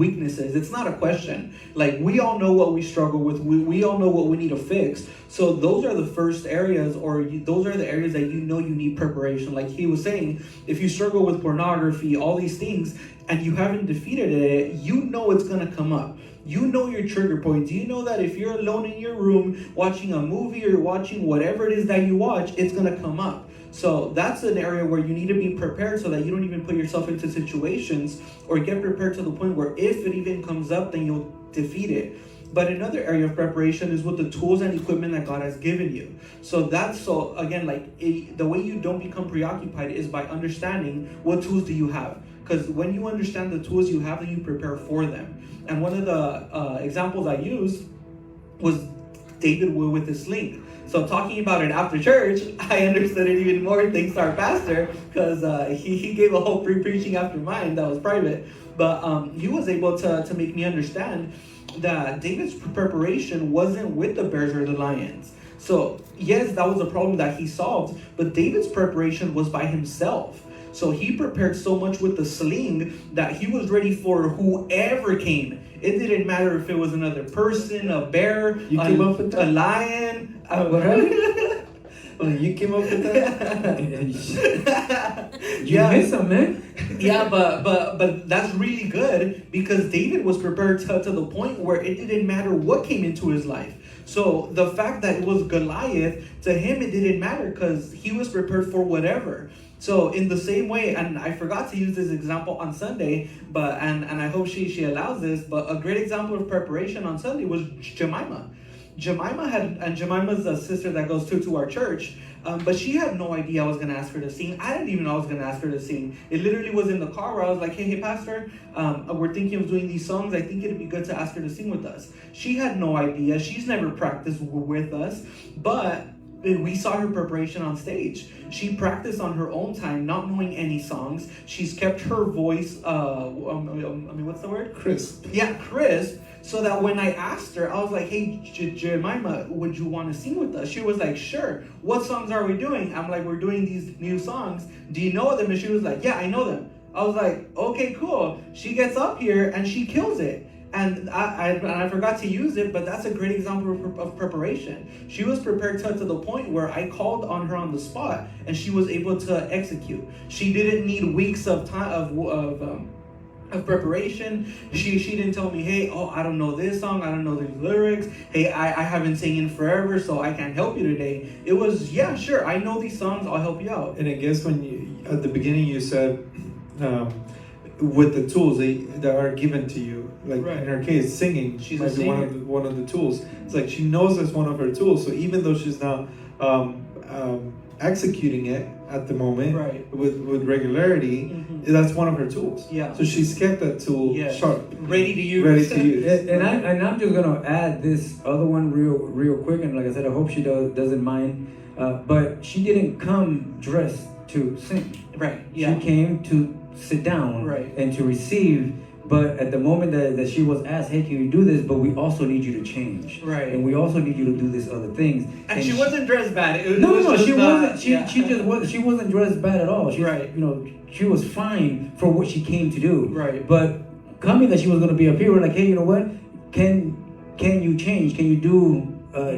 weaknesses. It's not a question. Like, we all know what we struggle with. We all know what we need to fix. So those are the first areas, or those are the areas that you know you need preparation. Like he was saying, if you struggle with pornography, all these things, and you haven't defeated it, you know it's going to come up. You know your trigger points. You know that if you're alone in your room watching a movie or watching whatever it is that you watch, it's going to come up. So that's an area where you need to be prepared so that you don't even put yourself into situations, or get prepared to the point where if it even comes up, then you'll defeat it. But another area of preparation is with the tools and equipment that God has given you. So again, like the way you don't become preoccupied is by understanding what tools do you have. Because when you understand the tools you have, then you prepare for them. And one of the examples I used was David with his sling. So talking about it after church, I understood it even more thanks to our pastor, because he gave a whole pre-preaching after mine that was private. But he was able to make me understand that David's preparation wasn't with the bears or the lions. So yes, that was a problem that he solved, but David's preparation was by himself. So he prepared so much with the sling that he was ready for whoever came. It didn't matter if it was another person, a bear, You came up with that? a lion. You came up with that? You miss them, man. Yeah, but that's really good, because David was prepared to the point where it didn't matter what came into his life. So the fact that it was Goliath, to him it didn't matter, because he was prepared for whatever. So in the same way, and I forgot to use this example on Sunday, but and I hope she allows this, but a great example of preparation on Sunday was Jemima. Jemima's a sister that goes to our church, but she had no idea I was going to ask her to sing. I didn't even know I was going to ask her to sing. It literally was in the car where I was like, hey, pastor, we're thinking of doing these songs. I think it'd be good to ask her to sing with us. She had no idea. She's never practiced with us, but we saw her preparation on stage. She practiced on her own time, not knowing any songs. She's kept her voice, what's the word? Crisp. Yeah, crisp. So that when I asked her, I was like, hey, Jemima, would you want to sing with us? She was like, sure. What songs are we doing? I'm like, we're doing these new songs. Do you know them? And she was like, yeah, I know them. I was like, okay, cool. She gets up here and she kills it. And I forgot to use it, but that's a great example of preparation. She was prepared to the point where I called on her on the spot, and she was able to execute. She didn't need weeks of time of preparation. She didn't tell me, hey, I don't know this song, I don't know these lyrics. Hey, I haven't sang in forever, so I can't help you today. It was, yeah, sure, I know these songs, I'll help you out. And I guess when you, at the beginning you said, with the tools that are given to you, like Right. in her case, singing, She's might a be singer. one of the tools. It's like she knows that's one of her tools. So even though she's not executing it at the moment Right. with regularity, Mhm. that's one of her tools. Yeah. So she's kept that tool Yes. sharp, Ready to use. ready to use. And I'm just gonna add this other one real quick, and like I said, I hope she doesn't mind. But she didn't come dressed to sing. Right. Yeah. She came to sit down Right. and to receive. But at the moment that she was asked, hey, can you do this? But we also need you to change. Right. And we also need you to do this other things. And she wasn't dressed bad. It No, was just she not- wasn't. She yeah. just was. She wasn't dressed bad at all. She, Right. You know, she was fine for what she came to do. Right. But coming that she was going to be up here, we're like, hey, you know what? Can you change? Can you do?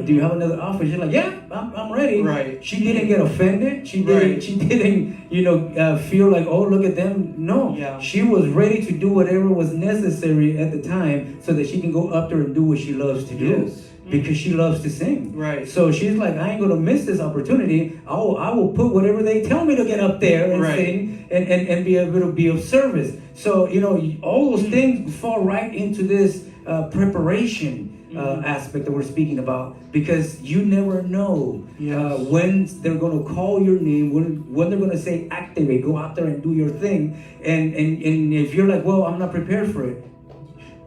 Do you have another offer? She's like, yeah, I'm ready. Right. She didn't get offended. She didn't. Right. She didn't. Feel like, oh, look at them. No. Yeah. She was ready to do whatever was necessary at the time, so that she can go up there and do what she loves to do. Yes. Because she loves to sing. Right. So she's like, I ain't gonna miss this opportunity. I will put whatever they tell me to get up there and Right. sing and be able to be of service. So, all those things fall right into this preparation aspect that we're speaking about, because you never know Yes. when they're gonna call your name, when they're gonna say activate, go out there and do your thing. And if you're like, well, I'm not prepared for it.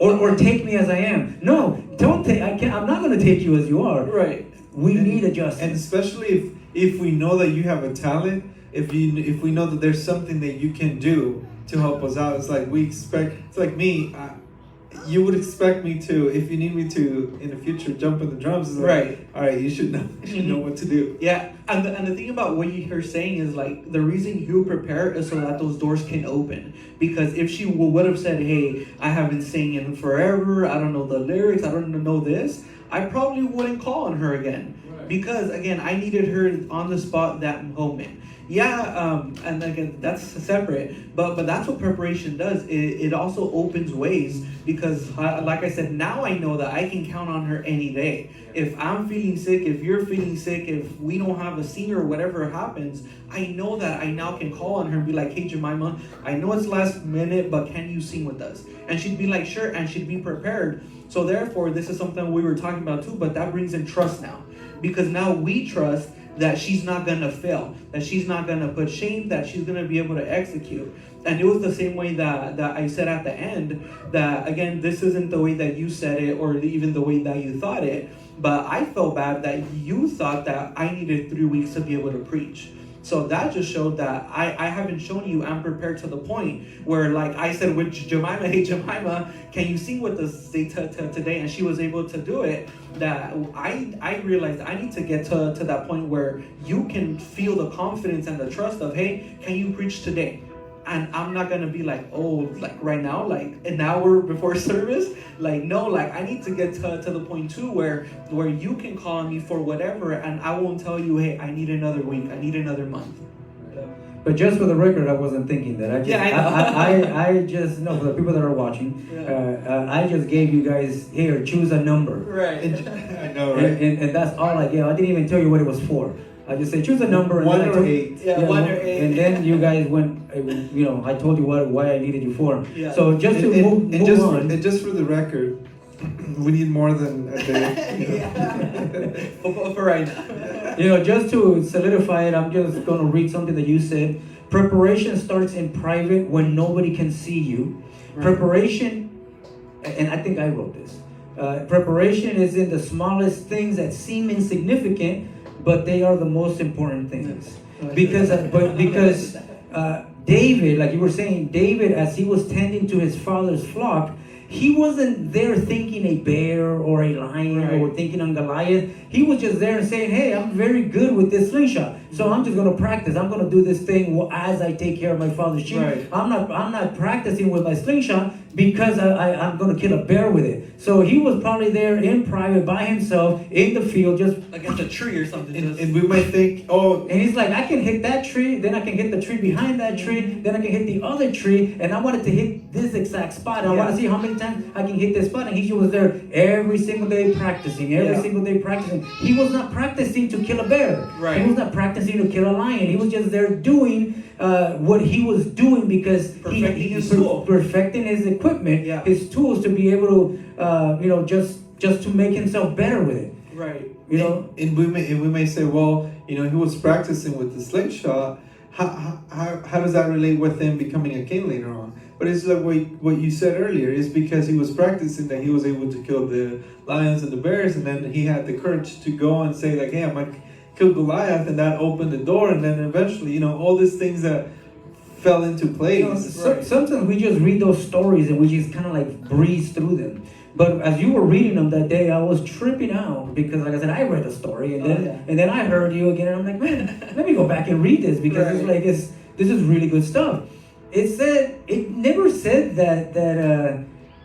Or take me as I am. No, don't take. I'm not going to take you as you are. Right. We need And adjustment. especially if we know that you have a talent, if we know that there's something that you can do to help us out, it's like we expect. It's like me. You would expect me to, if you need me to in the future, jump in the drums. It's like, Right. All right, you should know. You should know what to do. Yeah, and the thing about what you're saying is like the reason you prepare is so that those doors can open. Because if she would have said, "Hey, I haven't singing forever. I don't know the lyrics. I don't know this," I probably wouldn't call on her again. Right. Because again, I needed her on the spot that moment. Yeah, and again, that's separate. But that's what preparation does. It also opens ways, because, like I said, now I know that I can count on her any day. If I'm feeling sick, if you're feeling sick, if we don't have a singer or whatever happens, I know that I now can call on her and be like, "Hey, Jemima, I know it's last minute, but can you sing with us?" And she'd be like, "Sure," and she'd be prepared. So therefore, this is something we were talking about too, but that brings in trust now. Because now we trust that she's not gonna fail, that she's not gonna put shame, that she's gonna be able to execute. And it was the same way that I said at the end, that again, this isn't the way that you said it or even the way that you thought it, but I felt bad that you thought that I needed 3 weeks to be able to preach. So that just showed that I haven't shown you I'm prepared to the point where, like I said with Jemima, "Hey Jemima, can you sing with us today?" And she was able to do it. That I realized I need to get to that point where you can feel the confidence and the trust of, "Hey, can you preach today?" And I'm not gonna be like, "Oh, like right now, like an hour before service." Like, no, like I need to get to the point too where you can call on me for whatever, and I won't tell you, "Hey, I need another week, I need another month." But just for the record, I wasn't thinking that. I just, Yeah, I know. I just know, for the people that are watching, Yeah. I just gave you guys, here, choose a number. Right. I know, right? And that's all I gave. I didn't even tell you what it was for. I just said, choose a number. And One then I or told- eight. Yeah, 1 or 8. And then you guys went, I told you why I needed you for. Yeah. So just to move on. And just for the record, we need more than a day. For right now. Just to solidify it, I'm just going to read something that you said. Preparation starts in private when nobody can see you. Right. Preparation, and I think I wrote this. Preparation is in the smallest things that seem insignificant, but they are the most important things. Because David, like you were saying, David, as he was tending to his father's flock, he wasn't there thinking a bear or a lion Right. or thinking on Goliath. He was just there and saying, "Hey, I'm very good with this slingshot, so I'm just going to practice. I'm going to do this thing as I take care of my father's sheep. Right. I'm not practicing with my slingshot because I'm going to kill a bear with it." So he was probably there in private by himself in the field, just. Against a tree or something. And we might think, oh, And he's like, I can hit that tree, then I can hit the tree behind that tree, then I can hit the other tree, and I wanted to hit this exact spot. And I want to see how many times I can hit this spot. And he was there every single day practicing, He was not practicing to kill a bear. Right. He was not practicing to kill a lion. He was just there doing what he was doing because Perfecting his tool. perfecting his equipment, Yeah. his tools to be able to, just to make himself better with it. Right. You know. and we may say, well, he was practicing with the slingshot, how does that relate with him becoming a king later on? But it's like what you said earlier is because he was practicing that he was able to kill the lions and the bears, and then he had the courage to go and say like, hey, I'm gonna kill Goliath, and that opened the door, and then eventually, you know, all these things that fell into place. You know, sometimes we just read those stories and we just kind of like breeze through them. But as you were reading them that day, I was tripping out because, like I said, I read the story and then I heard you again, and I'm like, man, let me go back and read this because it's like this is really good stuff. It never said that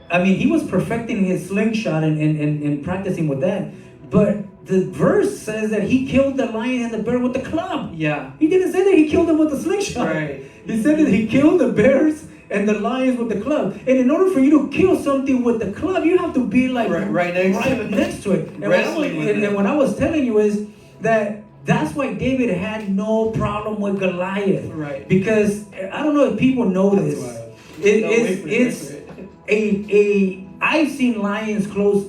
I mean, he was perfecting his slingshot and practicing with that, but the verse says that he killed the lion and the bear with the club. Yeah. He didn't say that he killed them with the slingshot. Right. He said that he killed the bears and the lions with the club. And in order for you to kill something with the club, you have to be like right next to it. And what I was telling you is that's why David had no problem with Goliath. Right. Because I don't know if people know this. I've seen lions close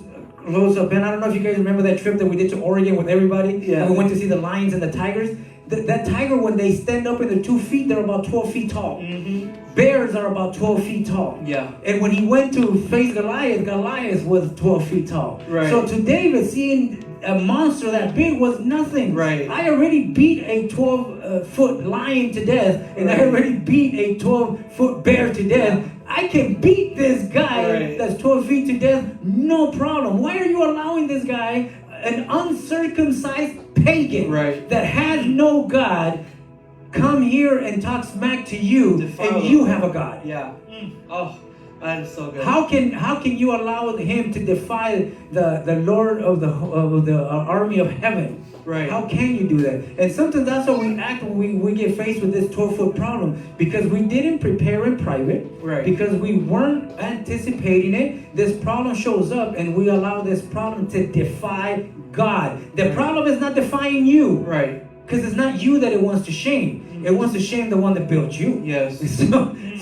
up, and I don't know if you guys remember that trip that we did to Oregon with everybody. Yeah. And we went to see the lions and the tigers. That tiger, when they stand up in their 2 feet, they're about 12 feet tall. Mm-hmm. Bears are about 12 feet tall. Yeah. And when he went to face Goliath was 12 feet tall. Right. So to David, seeing a monster that big was nothing. Right. I already beat a 12-foot lion to death, and I already beat a 12-foot bear to death. I can beat this guy that's 12 feet to death, no problem. Why are you allowing this guy, an uncircumcised pagan that has no God, come here and talk smack to you, and you have a God? Yeah. Oh, that is so good. How can you allow him to defy the Lord of the army of heaven? Right. How can you do that? And sometimes that's how we act when we get faced with this 12-foot problem, because we didn't prepare in private, because we weren't anticipating it. This problem shows up and we allow this problem to defy God. The problem is not defying you. Right. Because it's not you that it wants to shame. It wants to shame the one that built you. Yes.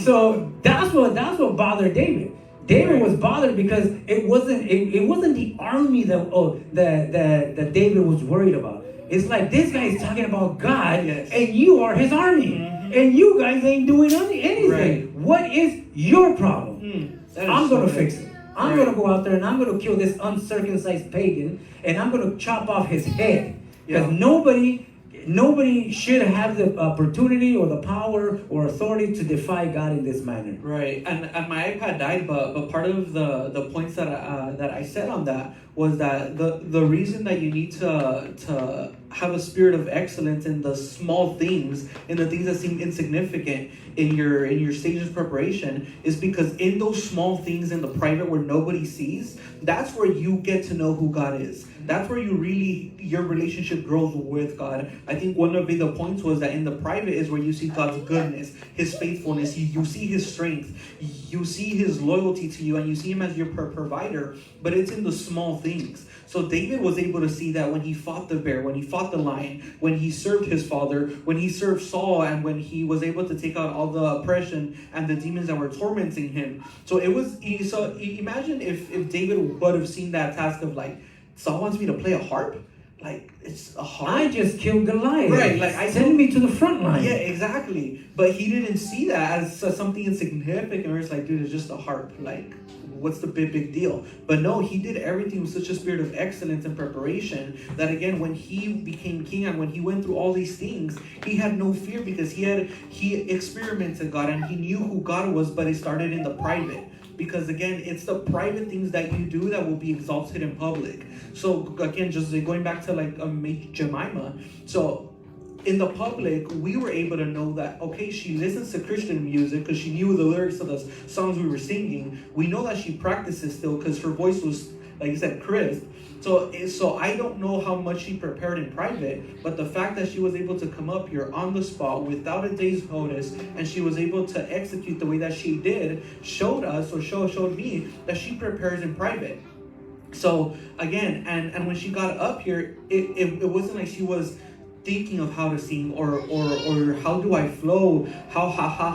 So that's what bothered David. David was bothered because it wasn't the army that David was worried about. It's like this guy is talking about God, and you are his army, and you guys ain't doing anything. Right. What is your problem? I'm gonna fix it. I'm gonna go out there and I'm gonna kill this uncircumcised pagan, and I'm gonna chop off his head, because nobody should have the opportunity or the power or authority to defy God in this manner. Right, and my iPad died, but part of the points that I said on that was that the reason that you need to have a spirit of excellence in the small things, in the things that seem insignificant in your stages of preparation, is because in those small things in the private where nobody sees, that's where you get to know who God is. That's where your relationship grows with God. I think one of the points was that in the private is where you see God's goodness, His faithfulness, you see His strength, you see His loyalty to you, and you see Him as your provider, but it's in the small things. So David was able to see that when he fought the bear, when he fought the lion, when he served his father, when he served Saul, and when he was able to take out all the oppression and the demons that were tormenting him. So imagine if David would have seen that task of like, Saul wants me to play a harp? Like, it's a harp? I just killed Goliath. Right, send me to the front line. Yeah, exactly. But he didn't see that as something insignificant, where it's like, dude, it's just a harp. Like, what's the big deal? But no, he did everything with such a spirit of excellence and preparation that, again, when he became king and when he went through all these things, he had no fear, because he experimented God and he knew who God was, but it started in the private. Because again, it's the private things that you do that will be exalted in public. So again, just going back to like Jemima. So in the public, we were able to know that, okay, she listens to Christian music because she knew the lyrics of the songs we were singing. We know that she practices still because her voice was, like you said, crisp. So I don't know how much she prepared in private, but the fact that she was able to come up here on the spot without a day's notice, and she was able to execute the way that she did, showed me that she prepares in private. So again, and when she got up here, it wasn't like she was thinking of how to sing or how do I flow, how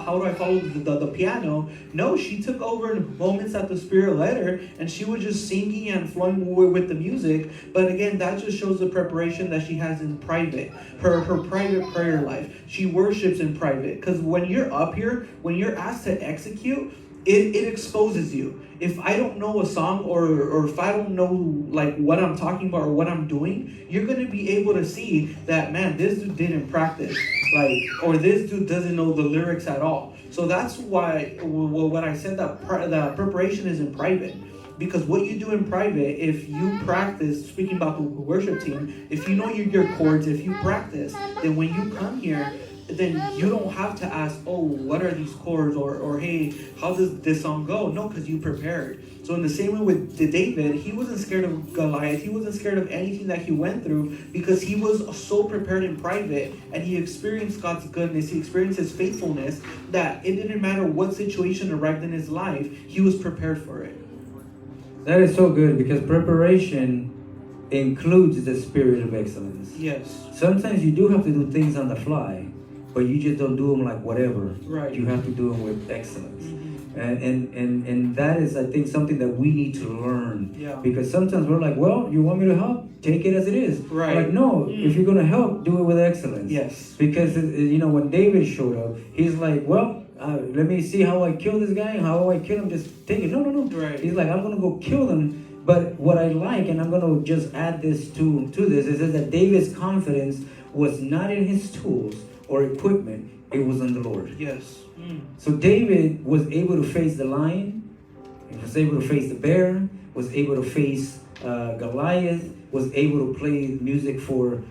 do I follow the piano. No, she took over in moments that the Spirit led her, and she was just singing and flowing with the music. But again, that just shows the preparation that she has in private, her private prayer life. She worships in private, because when you're up here, when you're asked to execute, it exposes you. If I don't know a song or if I don't know like what I'm talking about or what I'm doing, you're going to be able to see that, man, this dude didn't practice, like, or this dude doesn't know the lyrics at all. So that's why when I said that preparation is in private. Because what you do in private, if you practice, speaking about the worship team, if you know your chords, if you practice, then when you come here, then you don't have to ask, oh, what are these chords? Or hey, how does this song go? No, because you prepared. So in the same way with David, he wasn't scared of Goliath. He wasn't scared of anything that he went through because he was so prepared in private, and he experienced God's goodness. He experienced his faithfulness, that it didn't matter what situation arrived in his life, he was prepared for it. That is so good, because preparation includes the spirit of excellence. Yes. Sometimes you do have to do things on the fly, but you just don't do them like whatever. Right. You have to do them with excellence. Mm-hmm. And that is, I think, something that we need to learn. Yeah. Because sometimes we're like, well, you want me to help? Take it as it is. Right. Like, no, if you're going to help, do it with excellence. Yes. Because, when David showed up, he's like, well, let me see how I kill this guy. How I kill him, just take it. No. Right. He's like, I'm going to go kill them. But what I like, and I'm going to just add this to this, is that David's confidence was not in his tools or equipment, it was in the Lord. Yes. So David was able to face the lion, he was able to face the bear, was able to face Goliath, was able to play music for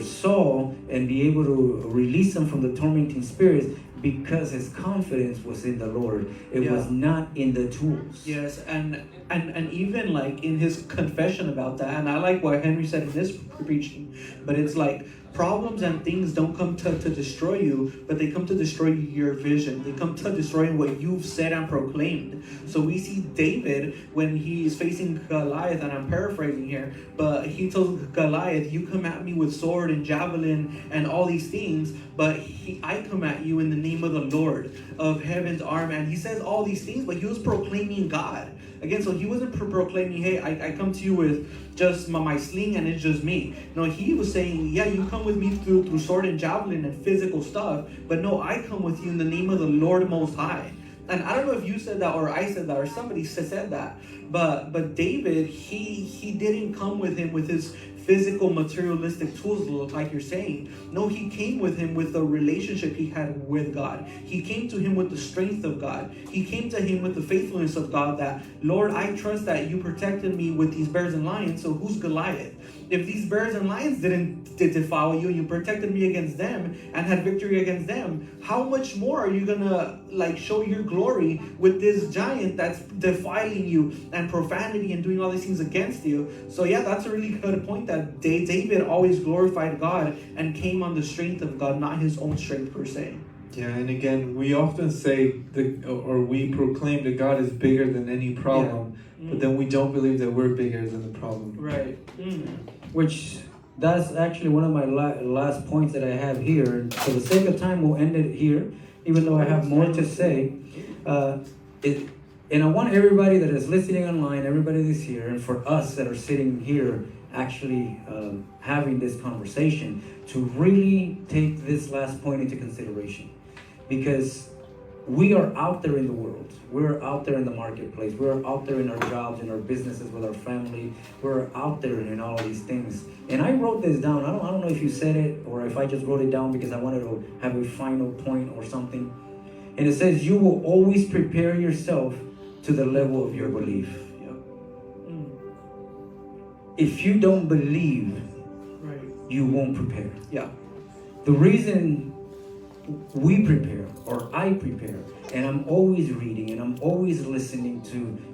Saul and be able to release him from the tormenting spirits, because his confidence was in the Lord. It was not in the tools. Yes, and even like in his confession about that, and I like what Henry said in this preaching, but it's like, problems and things don't come to destroy you, but they come to destroy your vision. They come to destroy what you've said and proclaimed. So we see David when he is facing Goliath, and I'm paraphrasing here, but he told Goliath, you come at me with sword and javelin and all these things, but I come at you in the name of the Lord of heaven's army. And he says all these things, but he was proclaiming God. Again, so he wasn't proclaiming, hey, I come to you with just my sling and it's just me. No, he was saying, yeah, you come with me through sword and javelin and physical stuff, but no, I come with you in the name of the Lord Most High. And I don't know if you said that or I said that or somebody said that, but David, he didn't come with him with his physical materialistic tools, like you're saying. No, he came with him with the relationship he had with God. He came to him with the strength of God. He came to him with the faithfulness of God, that, Lord, I trust that you protected me with these bears and lions, so who's Goliath? If these bears and lions didn't defile you, and you protected me against them and had victory against them, how much more are you gonna show your glory with this giant that's defiling you and profanity and doing all these things against you? So yeah, that's a really good point, that David always glorified God and came on the strength of God, not his own strength per se. Yeah, and again, we often say we proclaim that God is bigger than any problem, but then we don't believe that we're bigger than the problem. Right. Which, that's actually one of my last points that I have here. And for the sake of time, we'll end it here, even though I have more to say. And I want everybody that is listening online, everybody that's here, and for us that are sitting here actually having this conversation, to really take this last point into consideration. Because we are out there in the world. We're out there in the marketplace. We're out there in our jobs, in our businesses, with our family. We're out there in all of these things. And I wrote this down. I don't know if you said it or if I just wrote it down because I wanted to have a final point or something. And it says, you will always prepare yourself to the level of your belief. If you don't believe, you won't prepare. Yeah. The reason we prepare, or I prepare, and I'm always reading and I'm always listening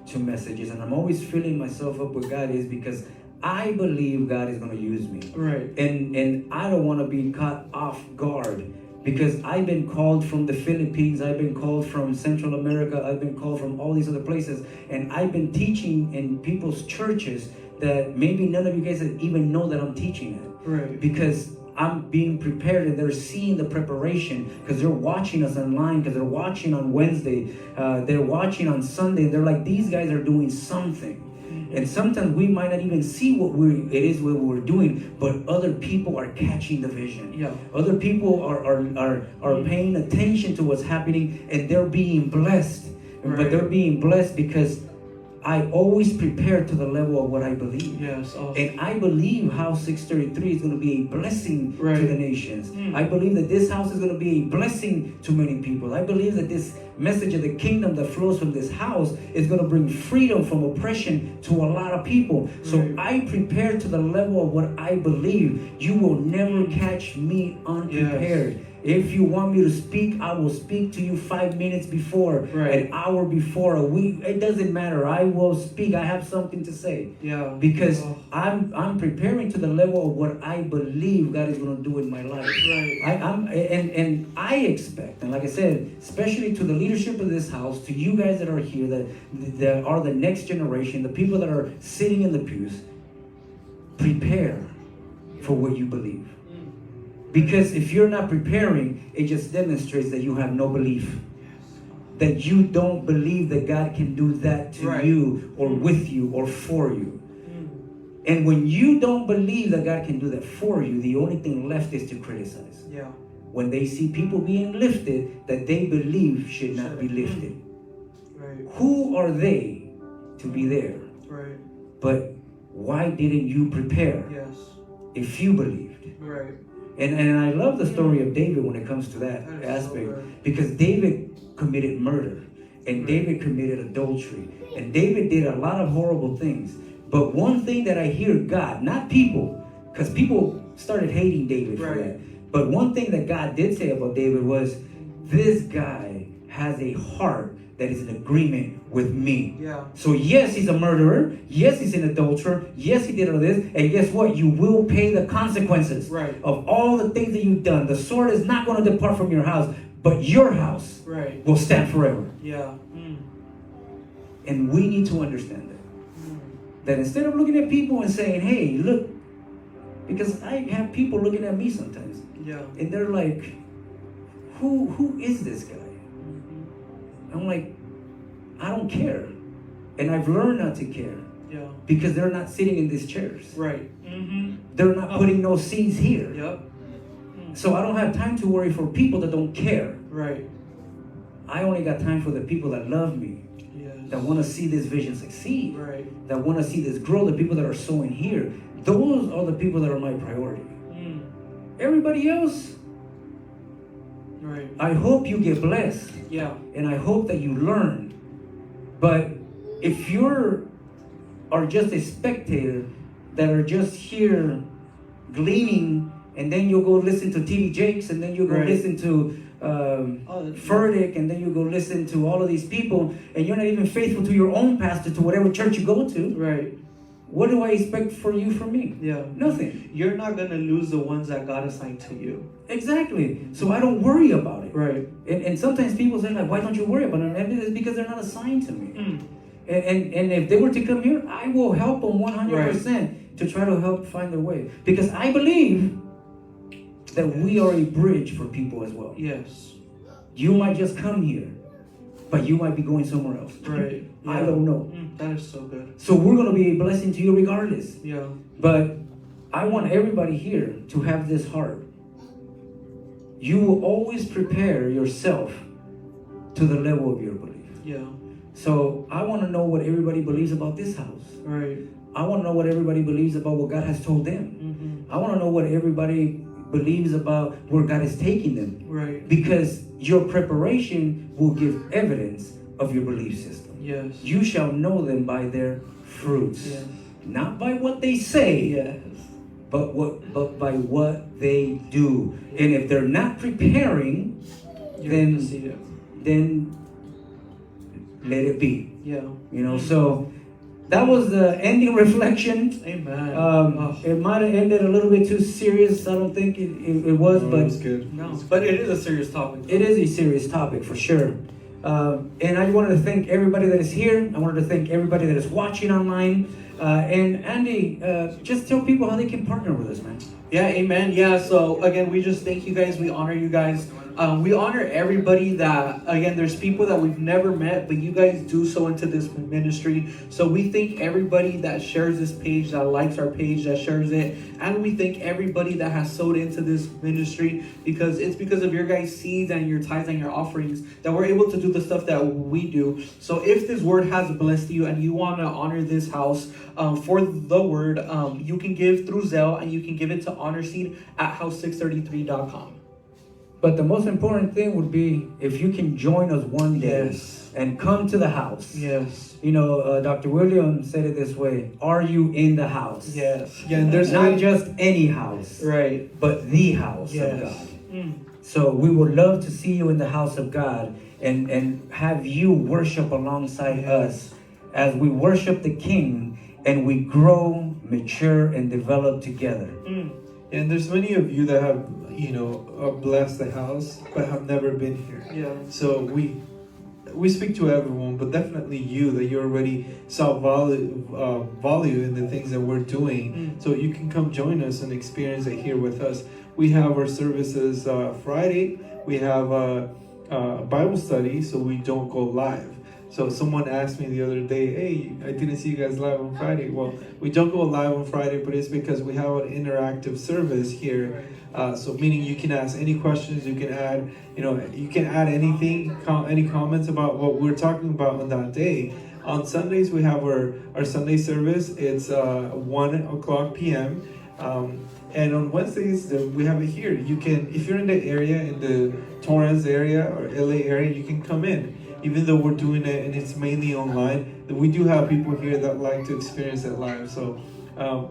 to messages and I'm always filling myself up with God, is because I believe God is going to use me. Right. And I don't want to be caught off guard, because I've been called from the Philippines, I've been called from Central America, I've been called from all these other places, and I've been teaching in people's churches that maybe none of you guys even know that I'm teaching at. Right. Because I'm being prepared, and they're seeing the preparation because they're watching us online, because they're watching on Wednesday, they're watching on Sunday. They're like, these guys are doing something. And sometimes we might not even see what we're doing, but other people are catching the vision. Yeah. Other people are paying attention to what's happening, and they're being blessed. Right. But they're being blessed because I always prepare to the level of what I believe. Yes. Awesome. And I believe House 633 is going to be a blessing Right. to the nations. I believe that this house is going to be a blessing to many people. I believe that this message of the kingdom that flows from this house is going to bring freedom from oppression to a lot of people. So Right. I prepare to the level of what I believe. You will never catch me unprepared. If you want me to speak, I will speak to you 5 minutes before, Right. an hour before, a week. It doesn't matter. I will speak. I have something to say. Yeah. Because Oh. I'm preparing to the level of what I believe God is going to do in my life. Right. And I expect, and like I said, especially to the leadership of this house, to you guys that are here, that are the next generation, the people that are sitting in the pews, prepare for what you believe. Because if you're not preparing, it just demonstrates that you have no belief. That you don't believe that God can do that to Right. you or with you or for you. And when you don't believe that God can do that for you, the only thing left is to criticize. Yeah. When they see people being lifted that they believe should not be lifted. Right. Who are they to be there? Right. But why didn't you prepare Yes. if you believed? Right. And I love the story of David when it comes to that That is aspect. so good. Because David committed murder. And David committed adultery. And David did a lot of horrible things. But one thing that I hear God, not people, because people started hating David for Right. that. But one thing that God did say about David was, this guy has a heart that is in agreement with me. Yeah. So yes, he's a murderer. Yes, he's an adulterer. Yes, he did all this. And guess what? You will pay the consequences Right. of all the things that you've done. The sword is not going to depart from your house, but your house Right. will stand forever. Yeah. And we need to understand that. That instead of looking at people and saying, hey, look, because I have people looking at me sometimes, Yeah. and they're like, who is this guy? I'm like, I don't care. And I've learned not to care Yeah. because they're not sitting in these chairs. Right. They're not putting no seeds here. Yep. So I don't have time to worry for people that don't care. Right. I only got time for the people that love me, Yes. that want to see this vision succeed, Right. that want to see this grow, the people that are sowing here. Those are the people that are my priority. Everybody else, Right. I hope you get blessed. Yeah. And I hope that you learn. But if are just a spectator that are just here gleaning, and then you'll go listen to T.D. Jakes, and then you'll go Right. listen to Furtick, and then you go listen to all of these people, and you're not even faithful to your own pastor, to whatever church you go to, Right. what do I expect for you from me? Yeah. Nothing. You're not gonna lose the ones that God assigned to you. Exactly. So I don't worry about it. Right. And sometimes people say, like, why don't you worry about it? And it's because they're not assigned to me. And if they were to come here, I will help them 100% to try to help find their way. Because I believe that we are a bridge for people as well. Yes. You might just come here, but you might be going somewhere else. Right. I Yeah. don't know. That is so good. So we're going to be a blessing to you regardless. Yeah. But I want everybody here to have this heart. You will always prepare yourself to the level of your belief. Yeah. So I want to know what everybody believes about this house. Right. I want to know what everybody believes about what God has told them. I want to know what everybody believes about where God is taking them. Right. Because your preparation will give evidence of your belief system. Yes. You shall know them by their fruits. Yes. Not by what they say, Yes. but by what they do. And if they're not preparing, You're then gonna see it. then let it be. Yeah. You know, so that was the ending reflection. Amen. It might have ended a little bit too serious. I don't think it was, No, but it was good. No, but it is a serious topic. it is a serious topic for sure. And I wanted to thank everybody that is here. I wanted to thank everybody that is watching online. And Andy, just tell people how they can partner with us, man. Yeah, amen. Yeah, so again, we just thank you guys. We honor you guys. We honor everybody that, again, there's people that we've never met, but you guys do so into this ministry. So we thank everybody that shares this page, that likes our page, that shares it. And we thank everybody that has sowed into this ministry, because it's because of your guys' seeds and your tithes and your offerings that we're able to do the stuff that we do. So if this word has blessed you and you want to honor this house for the word, you can give through Zelle, and you can give it to honorseed@house633.com. But the most important thing would be if you can join us one day Yes. and come to the house. Yes. You know, Dr. William said it this way: are you in the house? Yes. Yeah, and there's Not many- just any house, Right. but the house of Yes. God. Mm. So we would love to see you in the house of God and have you worship alongside us as we worship the King and we grow, mature, and develop together. Mm. And there's many of you that have, blessed the house, but have never been here. Yeah. So we speak to everyone, but definitely you, that you already saw value in the things that we're doing. So you can come join us and experience it here with us. We have our services Friday. We have a Bible study, so we don't go live. So someone asked me the other day, hey, I didn't see you guys live on Friday. Well, we don't go live on Friday, but it's because we have an interactive service here. So meaning you can ask any questions, you can add, you can add anything, any comments about what we're talking about on that day. On Sundays, we have our Sunday service. It's 1:00 p.m. And on Wednesdays, we have it here. You can, if you're in the area, in the Torrance area or LA area, you can come in. Even though we're doing it and it's mainly online, we do have people here that like to experience it live. So,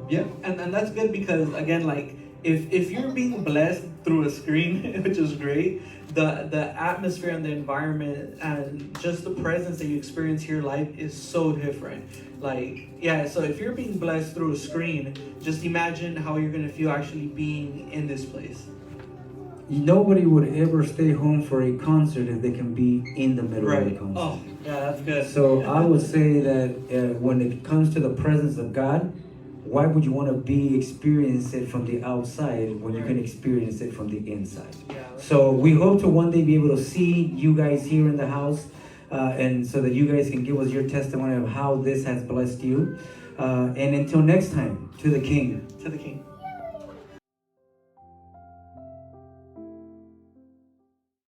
yeah. And that's good, because again, like if you're being blessed through a screen, which is great, the atmosphere and the environment and just the presence that you experience here live is so different. Like, yeah, so if you're being blessed through a screen, just imagine how you're gonna feel actually being in this place. Nobody would ever stay home for a concert if they can be in the middle of the concert. Oh, yeah, that's good. So I would say that when it comes to the presence of God, why would you want to experience it from the outside when you can experience it from the inside? Yeah. So we hope to one day be able to see you guys here in the house, and so that you guys can give us your testimony of how this has blessed you. And until next time, to the King. To the King.